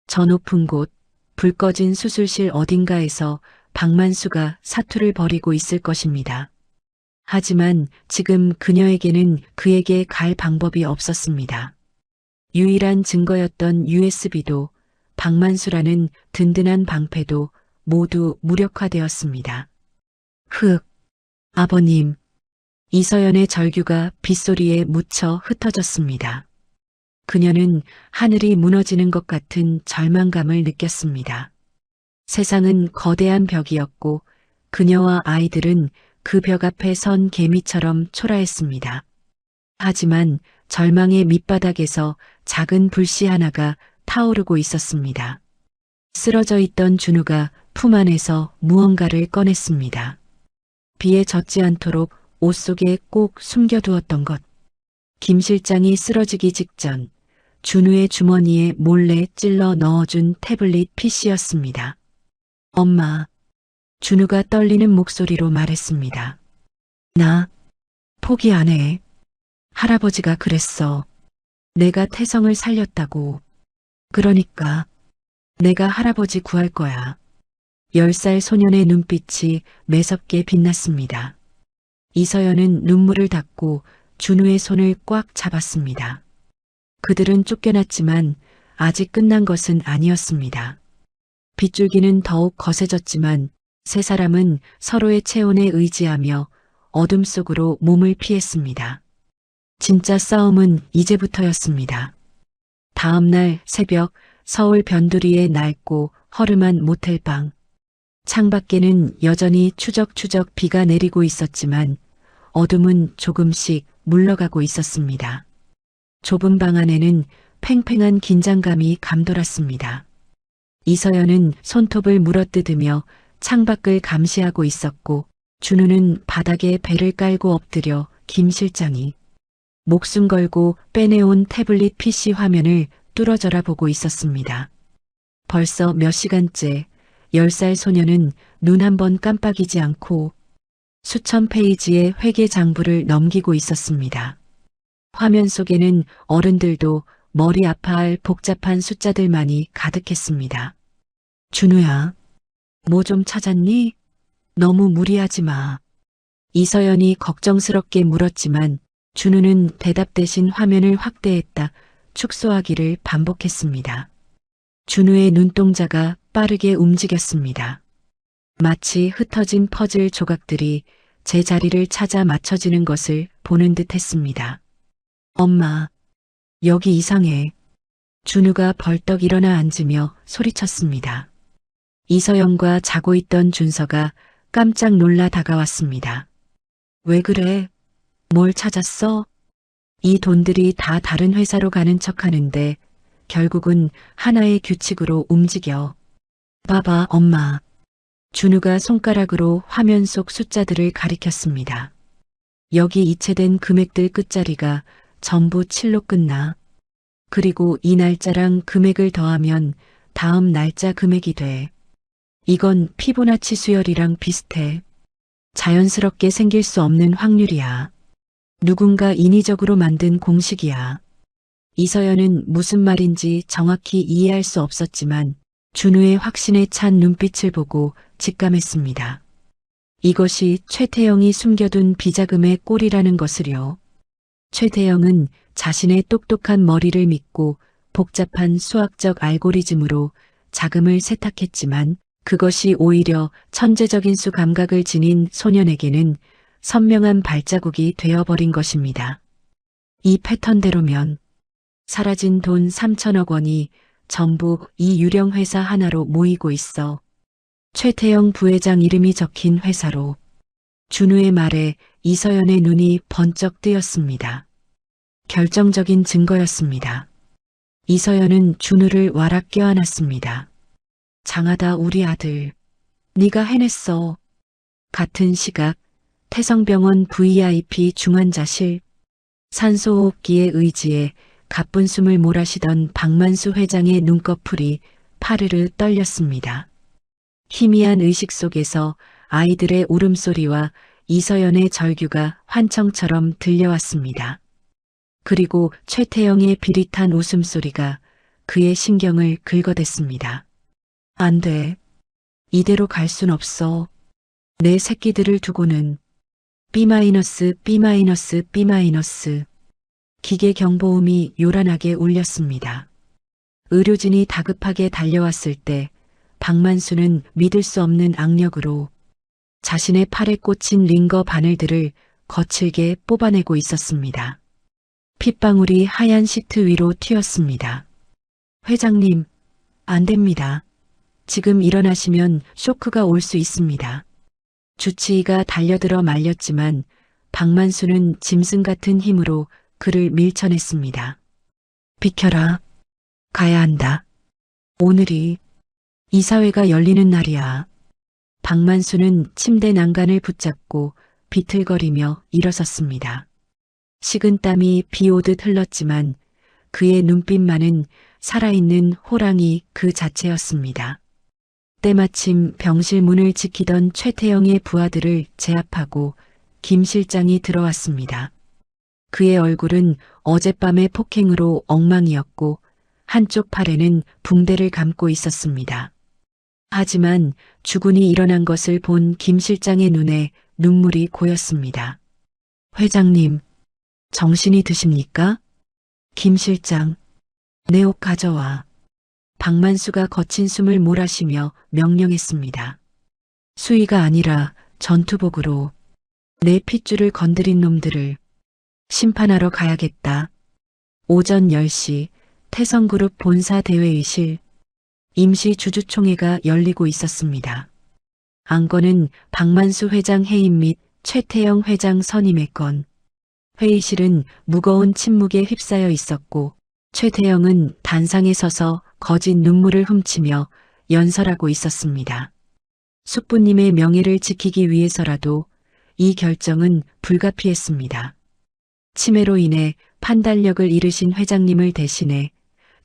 저 높은 곳, 불 꺼진 수술실 어딘가에서 박만수가 사투를 벌이고 있을 것입니다. 하지만 지금 그녀에게는 그에게 갈 방법이 없었습니다. 유일한 증거였던 USB도 박만수라는 든든한 방패도 모두 무력화되었습니다. 흑, 아버님. 이서연의 절규가 빗소리에 묻혀 흩어졌습니다. 그녀는 하늘이 무너지는 것 같은 절망감을 느꼈습니다. 세상은 거대한 벽이었고 그녀와 아이들은 그 벽 앞에 선 개미처럼 초라했습니다. 하지만 절망의 밑바닥에서 작은 불씨 하나가 타오르고 있었습니다. 쓰러져 있던 준우가 품 안에서 무언가를 꺼냈습니다. 비에 젖지 않도록 옷 속에 꼭 숨겨두었던 것. 김 실장이 쓰러지기 직전 준우의 주머니에 몰래 찔러 넣어준 태블릿 PC였습니다. 엄마. 준우가 떨리는 목소리로 말했습니다. 나 포기 안 해. 할아버지가 그랬어. 내가 태성을 살렸다고. 그러니까 내가 할아버지 구할 거야. 10살 소년의 눈빛이 매섭게 빛났습니다. 이서연은 눈물을 닦고 준우의 손을 꽉 잡았습니다. 그들은 쫓겨났지만 아직 끝난 것은 아니었습니다. 빗줄기는 더욱 거세졌지만 세 사람은 서로의 체온에 의지하며 어둠 속으로 몸을 피했습니다. 진짜 싸움은 이제부터였습니다. 다음 날 새벽 서울 변두리의 낡고 허름한 모텔방. 창밖에는 여전히 추적추적 비가 내리고 있었지만 어둠은 조금씩 물러가고 있었습니다. 좁은 방 안에는 팽팽한 긴장감이 감돌았습니다. 이서연은 손톱을 물어뜯으며 창밖을 감시하고 있었고 준우는 바닥에 배를 깔고 엎드려 김 실장이 목숨 걸고 빼내온 태블릿 PC 화면을 뚫어져라 보고 있었습니다. 벌써 몇 시간째 10살 소녀는 눈 한 번 깜빡이지 않고 수천 페이지의 회계 장부를 넘기고 있었습니다. 화면 속에는 어른들도 머리 아파할 복잡한 숫자들만이 가득했습니다. 준우야, 뭐 좀 찾았니? 너무 무리하지 마. 이서연이 걱정스럽게 물었지만 준우는 대답 대신 화면을 확대했다 축소하기를 반복했습니다. 준우의 눈동자가 빠르게 움직였습니다. 마치 흩어진 퍼즐 조각들이 제자리를 찾아 맞춰지는 것을 보는 듯 했습니다. 엄마, 여기 이상해. 준우가 벌떡 일어나 앉으며 소리쳤습니다. 이서영과 자고 있던 준서가 깜짝 놀라 다가왔습니다. 왜 그래? 뭘 찾았어? 이 돈들이 다 다른 회사로 가는 척하는데 결국은 하나의 규칙으로 움직여. 봐봐, 엄마. 준우가 손가락으로 화면 속 숫자들을 가리켰습니다. 여기 이체된 금액들 끝자리가 전부 7로 끝나. 그리고 이 날짜랑 금액을 더하면 다음 날짜 금액이 돼. 이건 피보나치 수열이랑 비슷해. 자연스럽게 생길 수 없는 확률이야. 누군가 인위적으로 만든 공식이야. 이서연은 무슨 말인지 정확히 이해할 수 없었지만 준우의 확신에 찬 눈빛을 보고 직감했습니다. 이것이 최태영이 숨겨둔 비자금의 꼴이라는 것을요. 최태영은 자신의 똑똑한 머리를 믿고 복잡한 수학적 알고리즘으로 자금을 세탁했지만 그것이 오히려 천재적인 수 감각을 지닌 소년에게는 선명한 발자국이 되어버린 것입니다. 이 패턴대로면 사라진 돈 3천억 원이 전부 이 유령 회사 하나로 모이고 있어 최태영 부회장 이름이 적힌 회사로. 준우의 말에 이서연의 눈이 번쩍 뜨였습니다. 결정적인 증거였습니다. 이서연은 준우를 와락 껴안았습니다. 장하다 우리 아들. 네가 해냈어. 같은 시각 태성병원 VIP 중환자실. 산소호흡기의 의지에 가쁜 숨을 몰아쉬던 박만수 회장의 눈꺼풀이 파르르 떨렸습니다. 희미한 의식 속에서 아이들의 울음소리와 이서연의 절규가 환청처럼 들려왔습니다. 그리고 최태영의 비릿한 웃음소리가 그의 신경을 긁어댔습니다. 안 돼. 이대로 갈 순 없어. 내 새끼들을 두고는 B-, B-, B-. 기계 경보음이 요란하게 울렸습니다. 의료진이 다급하게 달려왔을 때 박만수는 믿을 수 없는 악력으로 자신의 팔에 꽂힌 링거 바늘들을 거칠게 뽑아내고 있었습니다. 핏방울이 하얀 시트 위로 튀었습니다. 회장님, 안 됩니다. 지금 일어나시면 쇼크가 올 수 있습니다. 주치의가 달려들어 말렸지만 박만수는 짐승 같은 힘으로 그를 밀쳐냈습니다. 비켜라. 가야 한다. 오늘이 이사회가 열리는 날이야. 박만수는 침대 난간을 붙잡고 비틀거리며 일어섰습니다. 식은땀이 비 오듯 흘렀지만 그의 눈빛만은 살아있는 호랑이 그 자체였습니다. 때마침 병실 문을 지키던 최태영의 부하들을 제압하고 김 실장이 들어왔습니다. 그의 얼굴은 어젯밤의 폭행으로 엉망이었고 한쪽 팔에는 붕대를 감고 있었습니다. 하지만 주군이 일어난 것을 본 김 실장의 눈에 눈물이 고였습니다. 회장님, 정신이 드십니까? 김 실장, 내 옷 가져와. 박만수가 거친 숨을 몰아쉬며 명령했습니다. 수의가 아니라 전투복으로 내 핏줄을 건드린 놈들을 심판하러 가야겠다. 오전 10시 태성그룹 본사 대회의실. 임시 주주총회가 열리고 있었습니다. 안건은 박만수 회장 해임 및 최태영 회장 선임의 건. 회의실은 무거운 침묵에 휩싸여 있었고 최태영은 단상에 서서 거짓 눈물을 훔치며 연설하고 있었습니다. 숙부님의 명예를 지키기 위해서라도 이 결정은 불가피했습니다. 치매로 인해 판단력을 잃으신 회장님을 대신해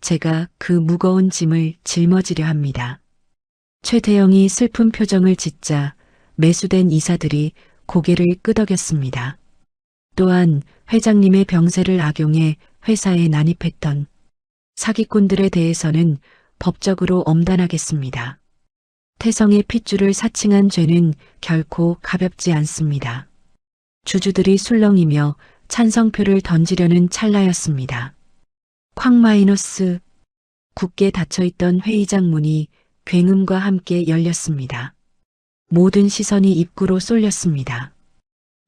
제가 그 무거운 짐을 짊어지려 합니다. 최태영이 슬픈 표정을 짓자 매수된 이사들이 고개를 끄덕였습니다. 또한 회장님의 병세를 악용해 회사에 난입했던 사기꾼들에 대해서는 법적으로 엄단하겠습니다. 태성의 핏줄을 사칭한 죄는 결코 가볍지 않습니다. 주주들이 술렁이며 찬성표를 던지려는 찰나였습니다. 쾅 마이너스. 굳게 닫혀있던 회의장 문이 굉음과 함께 열렸습니다. 모든 시선이 입구로 쏠렸습니다.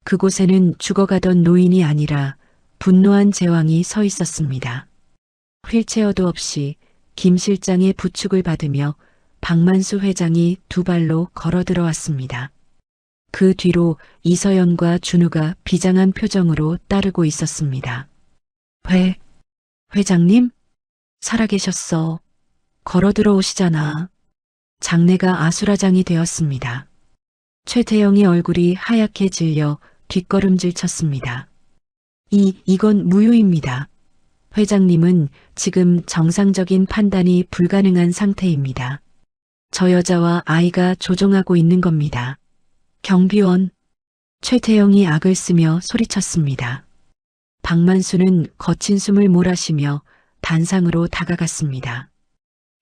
그곳에는 죽어가던 노인이 아니라 분노한 제왕이 서 있었습니다. 휠체어도 없이 김 실장의 부축을 받으며 박만수 회장이 두 발로 걸어 들어왔습니다. 그 뒤로 이서연과 준우가 비장한 표정으로 따르고 있었습니다. 회장님? 살아계셨어. 걸어 들어오시잖아. 장내가 아수라장이 되었습니다. 최태영의 얼굴이 하얗게 질려 뒷걸음질 쳤습니다. 이건 무효입니다. 회장님은 지금 정상적인 판단이 불가능한 상태입니다. 저 여자와 아이가 조종하고 있는 겁니다. 경비원. 최태영이 악을 쓰며 소리쳤습니다. 박만수는 거친 숨을 몰아쉬며 단상으로 다가갔습니다.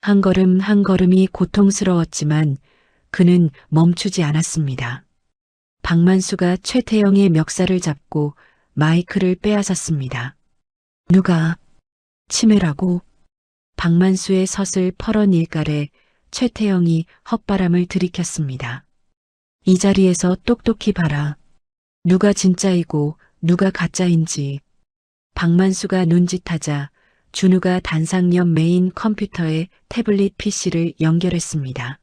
한 걸음 한 걸음이 고통스러웠지만 그는 멈추지 않았습니다. 박만수가 최태영의 멱살을 잡고 마이크를 빼앗았습니다. 누가 치매라고? 박만수의 서슬 퍼런 일갈에 최태영이 헛바람을 들이켰습니다. 이 자리에서 똑똑히 봐라. 누가 진짜이고 누가 가짜인지. 박만수가 눈짓하자 준우가 단상 옆 메인 컴퓨터에 태블릿 PC를 연결했습니다.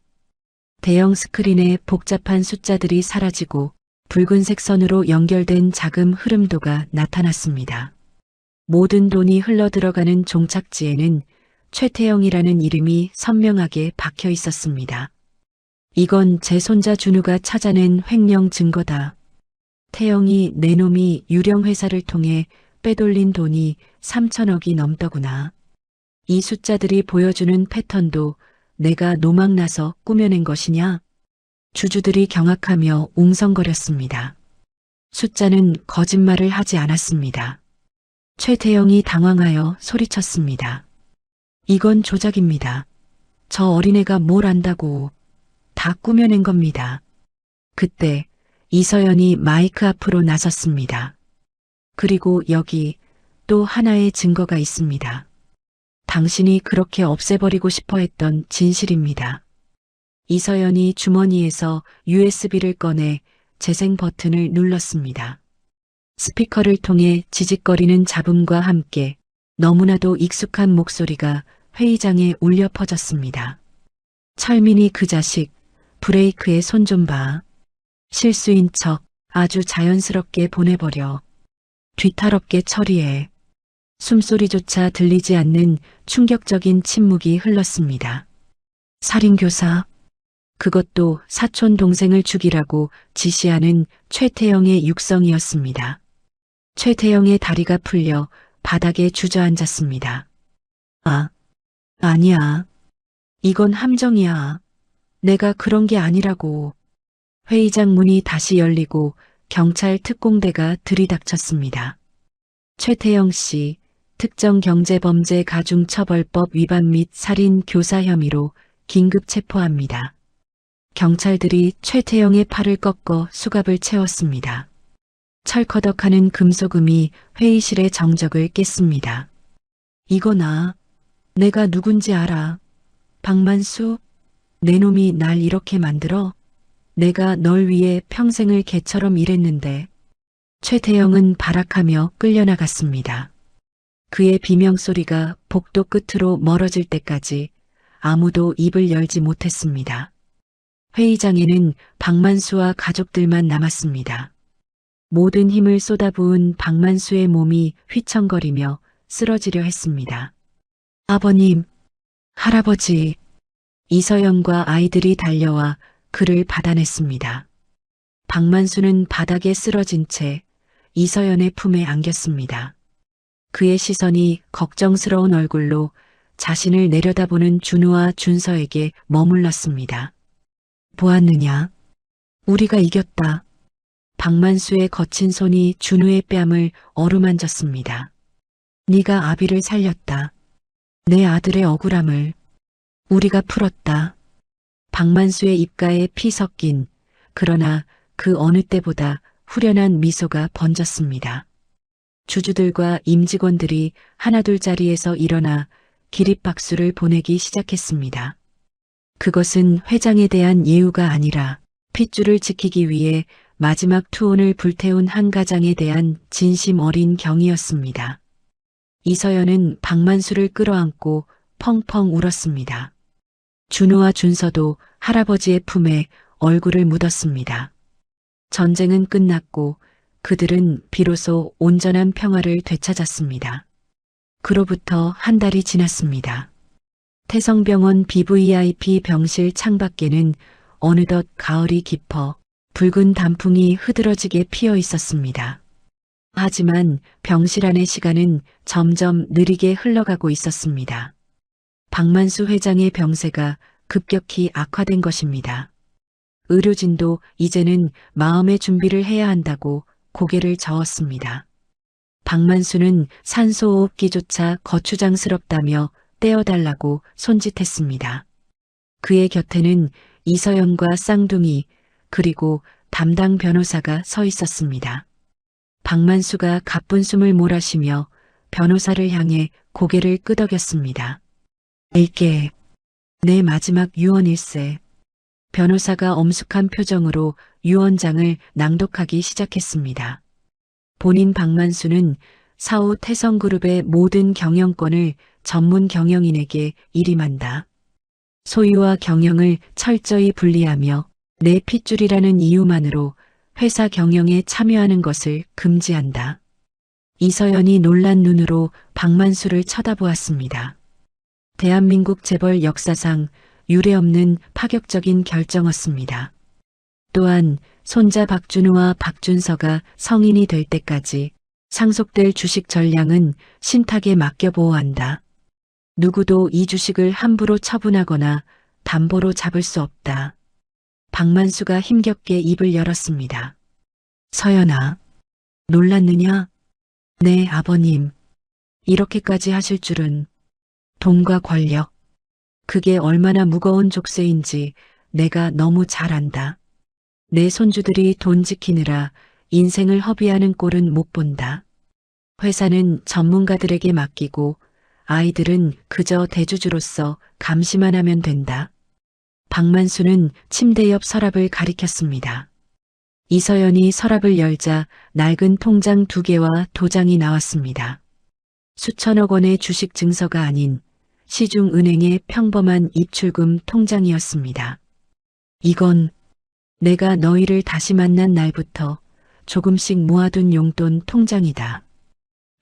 대형 스크린에 복잡한 숫자들이 사라지고 붉은색 선으로 연결된 자금 흐름도가 나타났습니다. 모든 돈이 흘러들어가는 종착지에는 최태영이라는 이름이 선명하게 박혀 있었습니다. 이건 제 손자 준우가 찾아낸 횡령 증거다. 태영이 내 놈이 유령 회사를 통해 빼돌린 돈이 3천억이 넘더구나. 이 숫자들이 보여주는 패턴도 내가 노망나서 꾸며낸 것이냐? 주주들이 경악하며 웅성거렸습니다. 숫자는 거짓말을 하지 않았습니다. 최태영이 당황하여 소리쳤습니다. 이건 조작입니다. 저 어린애가 뭘 안다고. 다 꾸며낸 겁니다. 그때 이서연이 마이크 앞으로 나섰습니다. 그리고 여기 또 하나의 증거가 있습니다. 당신이 그렇게 없애버리고 싶어 했던 진실입니다. 이서연이 주머니에서 USB를 꺼내 재생 버튼을 눌렀습니다. 스피커를 통해 지직거리는 잡음과 함께 너무나도 익숙한 목소리가 회의장에 울려 퍼졌습니다. 철민이 그 자식, 브레이크에 손 좀 봐. 실수인 척 아주 자연스럽게 보내버려. 뒤탈없게 처리해. 숨소리조차 들리지 않는 충격적인 침묵이 흘렀습니다. 살인교사. 그것도 사촌 동생을 죽이라고 지시하는 최태영의 육성이었습니다. 최태영의 다리가 풀려 바닥에 주저앉았습니다. 아니야. 이건 함정이야. 내가 그런 게 아니라고. 회의장 문이 다시 열리고 경찰 특공대가 들이닥쳤습니다. 최태영 씨, 특정경제범죄 가중처벌법 위반 및 살인 교사 혐의로 긴급 체포합니다. 경찰들이 최태영의 팔을 꺾어 수갑을 채웠습니다. 철커덕하는 금속음이 회의실의 정적을 깼습니다. 이거나 내가 누군지 알아. 박만수? 내 놈이 날 이렇게 만들어? 내가 널 위해 평생을 개처럼 일했는데. 최태영은 발악하며 끌려나갔습니다. 그의 비명소리가 복도 끝으로 멀어질 때까지 아무도 입을 열지 못했습니다. 회의장에는 박만수와 가족들만 남았습니다. 모든 힘을 쏟아부은 박만수의 몸이 휘청거리며 쓰러지려 했습니다. 아버님, 할아버지. 이서연과 아이들이 달려와 그를 받아냈습니다. 박만수는 바닥에 쓰러진 채 이서연의 품에 안겼습니다. 그의 시선이 걱정스러운 얼굴로 자신을 내려다보는 준우와 준서에게 머물렀습니다. 보았느냐? 우리가 이겼다. 박만수의 거친 손이 준우의 뺨을 어루만졌습니다. 네가 아비를 살렸다. 내 아들의 억울함을 우리가 풀었다. 박만수의 입가에 피 섞인 그러나 그 어느 때보다 후련한 미소가 번졌습니다. 주주들과 임직원들이 하나둘 자리에서 일어나 기립박수를 보내기 시작했습니다. 그것은 회장에 대한 예우가 아니라 핏줄을 지키기 위해 마지막 투혼을 불태운 한 가장에 대한 진심 어린 경의였습니다. 이서연은 박만수를 끌어안고 펑펑 울었습니다. 준우와 준서도 할아버지의 품에 얼굴을 묻었습니다. 전쟁은 끝났고 그들은 비로소 온전한 평화를 되찾았습니다. 그로부터 한 달이 지났습니다. 태성병원 BVIP 병실 창밖에는 어느덧 가을이 깊어 붉은 단풍이 흐드러지게 피어 있었습니다. 하지만 병실 안의 시간은 점점 느리게 흘러가고 있었습니다. 박만수 회장의 병세가 급격히 악화된 것입니다. 의료진도 이제는 마음의 준비를 해야 한다고 고개를 저었습니다. 박만수는 산소호흡기조차 거추장스럽다며 떼어달라고 손짓했습니다. 그의 곁에는 이서연과 쌍둥이 그리고 담당 변호사가 서 있었습니다. 박만수가 가쁜 숨을 몰아쉬며 변호사를 향해 고개를 끄덕였습니다. 이게 내 마지막 유언일세. 변호사가 엄숙한 표정으로 유언장을 낭독하기 시작했습니다. 본인 박만수는 사후 태성그룹의 모든 경영권을 전문 경영인에게 일임한다. 소유와 경영을 철저히 분리하며 내 핏줄이라는 이유만으로 회사 경영에 참여하는 것을 금지한다. 이서연이 놀란 눈으로 박만수를 쳐다보았습니다. 대한민국 재벌 역사상 유례없는 파격적인 결정이었습니다. 또한 손자 박준우와 박준서가 성인이 될 때까지 상속될 주식 전량은 신탁에 맡겨 보호한다. 누구도 이 주식을 함부로 처분하거나 담보로 잡을 수 없다. 박만수가 힘겹게 입을 열었습니다. 서연아, 놀랐느냐? 네, 아버님. 이렇게까지 하실 줄은. 돈과 권력. 그게 얼마나 무거운 족쇄인지 내가 너무 잘 안다. 내 손주들이 돈 지키느라 인생을 허비하는 꼴은 못 본다. 회사는 전문가들에게 맡기고 아이들은 그저 대주주로서 감시만 하면 된다. 박만수는 침대 옆 서랍을 가리켰습니다. 이서연이 서랍을 열자 낡은 통장 2개와 도장이 나왔습니다. 수천억 원의 주식 증서가 아닌 시중은행의 평범한 입출금 통장이었습니다. 이건 내가 너희를 다시 만난 날부터 조금씩 모아둔 용돈 통장이다.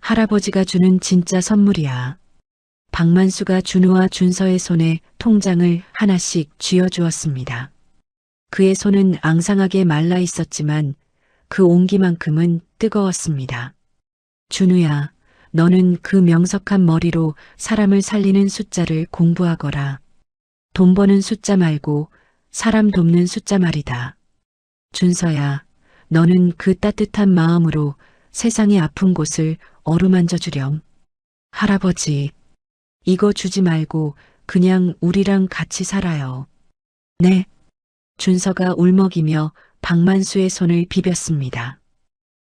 할아버지가 주는 진짜 선물이야. 박만수가 준우와 준서의 손에 통장을 하나씩 쥐어주었습니다. 그의 손은 앙상하게 말라 있었지만 그 온기만큼은 뜨거웠습니다. 준우야, 너는 그 명석한 머리로 사람을 살리는 숫자를 공부하거라. 돈 버는 숫자 말고 사람 돕는 숫자 말이다. 준서야, 너는 그 따뜻한 마음으로 세상의 아픈 곳을 어루만져 주렴. 할아버지, 이거 주지 말고 그냥 우리랑 같이 살아요. 네. 준서가 울먹이며 박만수의 손을 비볐습니다.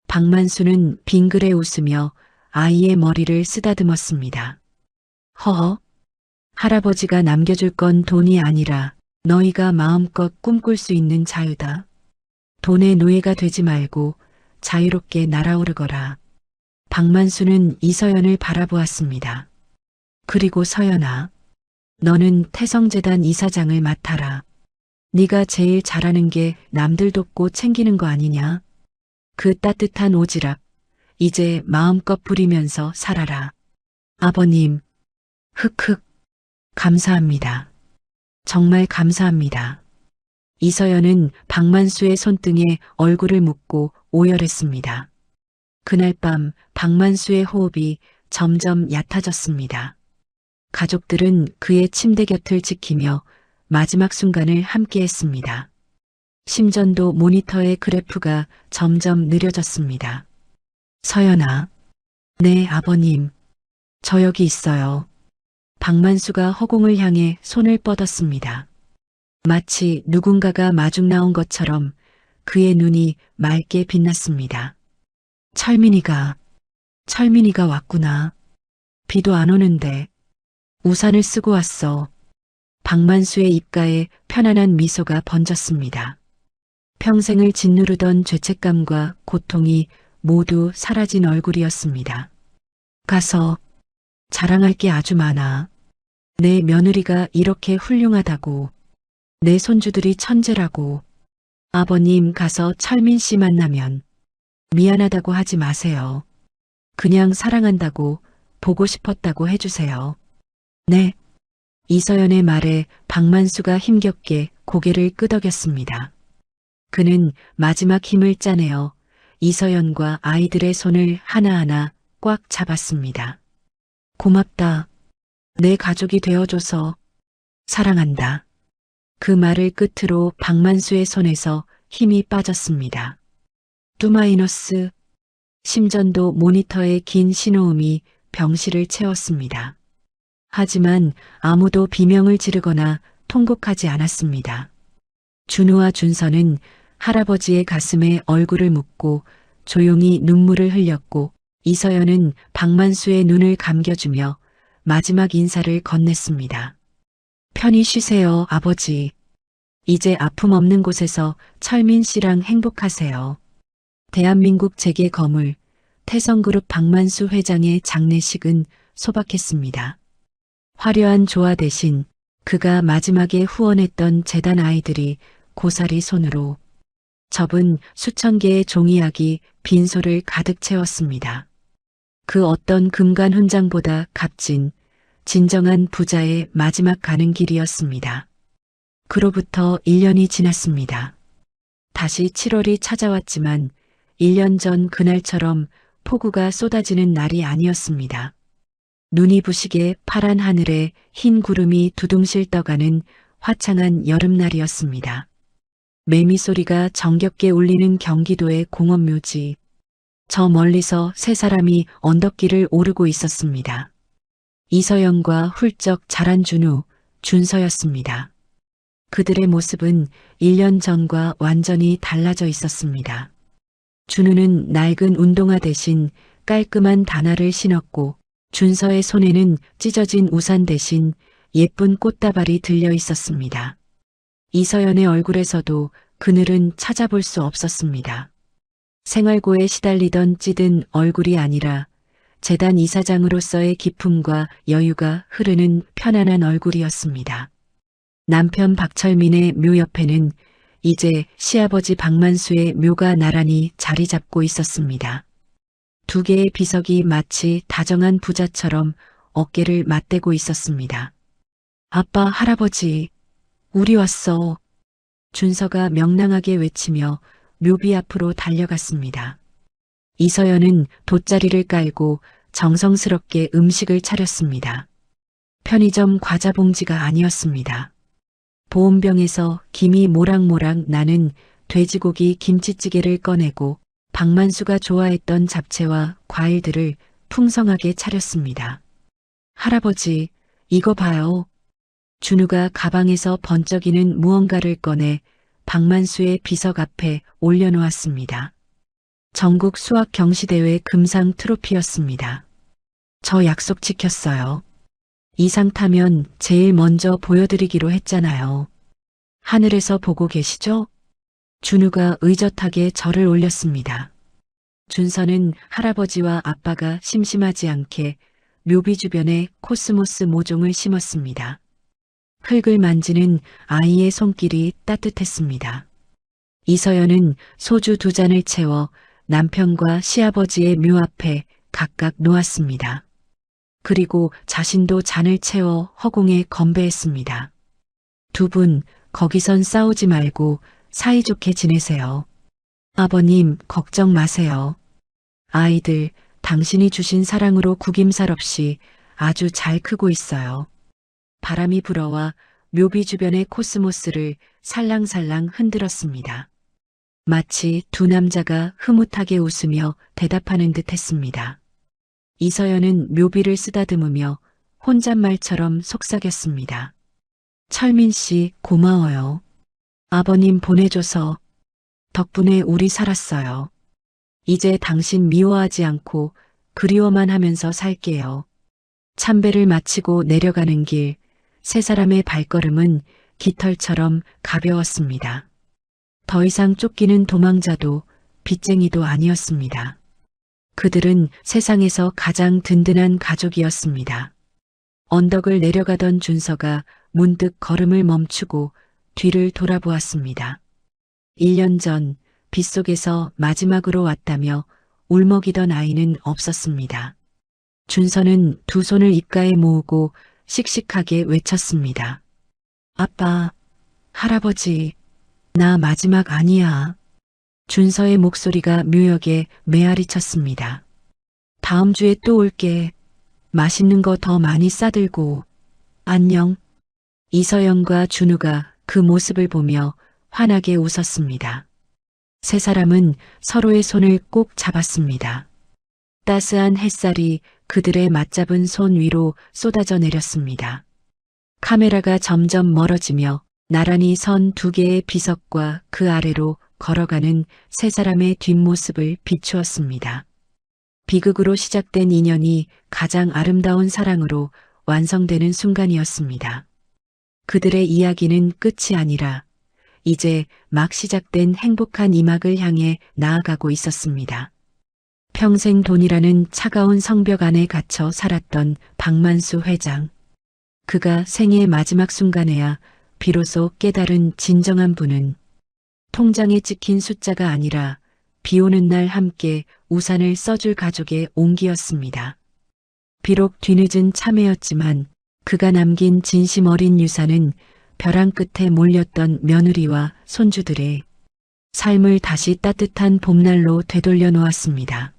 박만수는 빙그레 웃으며 아이의 머리를 쓰다듬었습니다. 허허, 할아버지가 남겨줄 건 돈이 아니라 너희가 마음껏 꿈꿀 수 있는 자유다. 돈의 노예가 되지 말고 자유롭게 날아오르거라. 박만수는 이서연을 바라보았습니다. 그리고 서연아, 너는 태성재단 이사장을 맡아라. 네가 제일 잘하는 게 남들 돕고 챙기는 거 아니냐? 그 따뜻한 오지랖, 이제 마음껏 부리면서 살아라. 아버님, 흑흑, 감사합니다. 정말 감사합니다. 이서연은 박만수의 손등에 얼굴을 묻고 오열했습니다. 그날 밤 박만수의 호흡이 점점 얕아졌습니다. 가족들은 그의 침대 곁을 지키며 마지막 순간을 함께했습니다. 심전도 모니터의 그래프가 점점 느려졌습니다. 서연아, 네 아버님, 저 여기 있어요. 박만수가 허공을 향해 손을 뻗었습니다. 마치 누군가가 마중 나온 것처럼 그의 눈이 맑게 빛났습니다. 철민이가 왔구나. 비도 안 오는데 우산을 쓰고 왔어. 박만수의 입가에 편안한 미소가 번졌습니다. 평생을 짓누르던 죄책감과 고통이 모두 사라진 얼굴이었습니다. 가서 자랑할 게 아주 많아. 내 며느리가 이렇게 훌륭하다고. 내 손주들이 천재라고. 아버님 가서 철민 씨 만나면 미안하다고 하지 마세요. 그냥 사랑한다고 보고 싶었다고 해주세요. 네. 이서연의 말에 박만수가 힘겹게 고개를 끄덕였습니다. 그는 마지막 힘을 짜내어 이서연과 아이들의 손을 하나하나 꽉 잡았습니다. 고맙다. 내 가족이 되어줘서 사랑한다. 그 말을 끝으로 박만수의 손에서 힘이 빠졌습니다. 뚜마이너스. 심전도 모니터의 긴 신호음이 병실을 채웠습니다. 하지만 아무도 비명을 지르거나 통곡하지 않았습니다. 준우와 준서는 할아버지의 가슴에 얼굴을 묻고 조용히 눈물을 흘렸고 이서연은 박만수의 눈을 감겨주며 마지막 인사를 건넸습니다. 편히 쉬세요, 아버지. 이제 아픔 없는 곳에서 철민 씨랑 행복하세요. 대한민국 재계 거물 태성그룹 박만수 회장의 장례식은 소박했습니다. 화려한 조화 대신 그가 마지막에 후원했던 재단 아이들이 고사리 손으로 접은 수천 개의 종이약이 빈소를 가득 채웠습니다. 그 어떤 금관 훈장보다 값진 진정한 부자의 마지막 가는 길이었습니다. 그로부터 1년이 지났습니다. 다시 7월이 찾아왔지만 1년 전 그날처럼 폭우가 쏟아지는 날이 아니었습니다. 눈이 부시게 파란 하늘에 흰 구름이 두둥실 떠가는 화창한 여름날이었습니다. 매미 소리가 정겹게 울리는 경기도의 공원묘지. 저 멀리서 세 사람이 언덕길을 오르고 있었습니다. 이서연과 훌쩍 자란 준우, 준서였습니다. 그들의 모습은 1년 전과 완전히 달라져 있었습니다. 준우는 낡은 운동화 대신 깔끔한 단화를 신었고 준서의 손에는 찢어진 우산 대신 예쁜 꽃다발이 들려 있었습니다. 이서연의 얼굴에서도 그늘은 찾아볼 수 없었습니다. 생활고에 시달리던 찌든 얼굴이 아니라 재단 이사장으로서의 기품과 여유가 흐르는 편안한 얼굴이었습니다. 남편 박철민의 묘 옆에는 이제 시아버지 박만수의 묘가 나란히 자리 잡고 있었습니다. 두 개의 비석이 마치 다정한 부자처럼 어깨를 맞대고 있었습니다. 아빠, 할아버지, 우리 왔어. 준서가 명랑하게 외치며 묘비 앞으로 달려갔습니다. 이서연은 돗자리를 깔고 정성스럽게 음식을 차렸습니다. 편의점 과자 봉지가 아니었습니다. 보온병에서 김이 모락모락 나는 돼지고기 김치찌개를 꺼내고 박만수가 좋아했던 잡채와 과일들을 풍성하게 차렸습니다. 할아버지, 이거 봐요. 준우가 가방에서 번쩍이는 무언가를 꺼내 박만수의 비석 앞에 올려놓았습니다. 전국 수학 경시대회 금상 트로피였습니다. 저 약속 지켰어요. 이상 타면 제일 먼저 보여드리기로 했잖아요. 하늘에서 보고 계시죠? 준우가 의젓하게 절을 올렸습니다. 준서는 할아버지와 아빠가 심심하지 않게 묘비 주변에 코스모스 모종을 심었습니다. 흙을 만지는 아이의 손길이 따뜻했습니다. 이서연은 소주 2잔을 채워 남편과 시아버지의 묘 앞에 각각 놓았습니다. 그리고 자신도 잔을 채워 허공에 건배했습니다. 두 분 거기선 싸우지 말고 사이좋게 지내세요. 아버님 걱정 마세요. 아이들 당신이 주신 사랑으로 구김살 없이 아주 잘 크고 있어요. 바람이 불어와 묘비 주변의 코스모스를 살랑살랑 흔들었습니다. 마치 두 남자가 흐뭇하게 웃으며 대답하는 듯 했습니다. 이서연은 묘비를 쓰다듬으며 혼잣말처럼 속삭였습니다. 철민 씨 고마워요. 아버님 보내줘서 덕분에 우리 살았어요. 이제 당신 미워하지 않고 그리워만 하면서 살게요. 참배를 마치고 내려가는 길, 세 사람의 발걸음은 깃털처럼 가벼웠습니다. 더 이상 쫓기는 도망자도 빚쟁이도 아니었습니다. 그들은 세상에서 가장 든든한 가족이었습니다. 언덕을 내려가던 준서가 문득 걸음을 멈추고 뒤를 돌아보았습니다. 1년 전 빗속에서 마지막으로 왔다며 울먹이던 아이는 없었습니다. 준서는 두 손을 입가에 모으고 씩씩하게 외쳤습니다. 아빠, 할아버지, 나 마지막 아니야. 준서의 목소리가 묘역에 메아리 쳤습니다. 다음 주에 또 올게. 맛있는 거 더 많이 싸들고. 안녕. 이서연과 준우가 그 모습을 보며 환하게 웃었습니다. 세 사람은 서로의 손을 꼭 잡았습니다. 따스한 햇살이 그들의 맞잡은 손 위로 쏟아져 내렸습니다. 카메라가 점점 멀어지며 나란히 선 두 개의 비석과 그 아래로 걸어가는 세 사람의 뒷모습을 비추었습니다. 비극으로 시작된 인연이 가장 아름다운 사랑으로 완성되는 순간이었습니다. 그들의 이야기는 끝이 아니라 이제 막 시작된 행복한 이막을 향해 나아가고 있었습니다. 평생 돈이라는 차가운 성벽 안에 갇혀 살았던 박만수 회장. 그가 생애의 마지막 순간에야 비로소 깨달은 진정한 부는 통장에 찍힌 숫자가 아니라 비 오는 날 함께 우산을 써줄 가족의 온기였습니다. 비록 뒤늦은 참회였지만 그가 남긴 진심 어린 유산은 벼랑 끝에 몰렸던 며느리와 손주들의 삶을 다시 따뜻한 봄날로 되돌려 놓았습니다.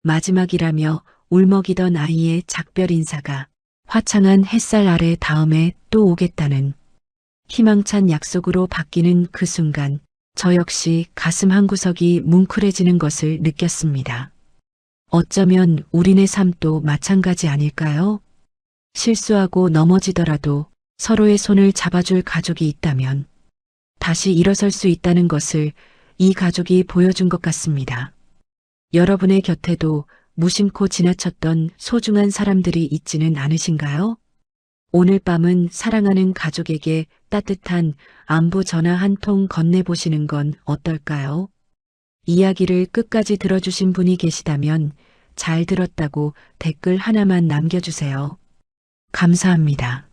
마지막이라며 울먹이던 아이의 작별 인사가 화창한 햇살 아래 다음에 또 오겠다는 희망찬 약속으로 바뀌는 그 순간 저 역시 가슴 한구석이 뭉클해지는 것을 느꼈습니다. 어쩌면 우리네 삶도 마찬가지 아닐까요? 실수하고 넘어지더라도 서로의 손을 잡아줄 가족이 있다면 다시 일어설 수 있다는 것을 이 가족이 보여준 것 같습니다. 여러분의 곁에도 무심코 지나쳤던 소중한 사람들이 있지는 않으신가요? 오늘 밤은 사랑하는 가족에게 따뜻한 안부 전화 한 통 건네보시는 건 어떨까요? 이야기를 끝까지 들어주신 분이 계시다면 잘 들었다고 댓글 하나만 남겨주세요. 감사합니다.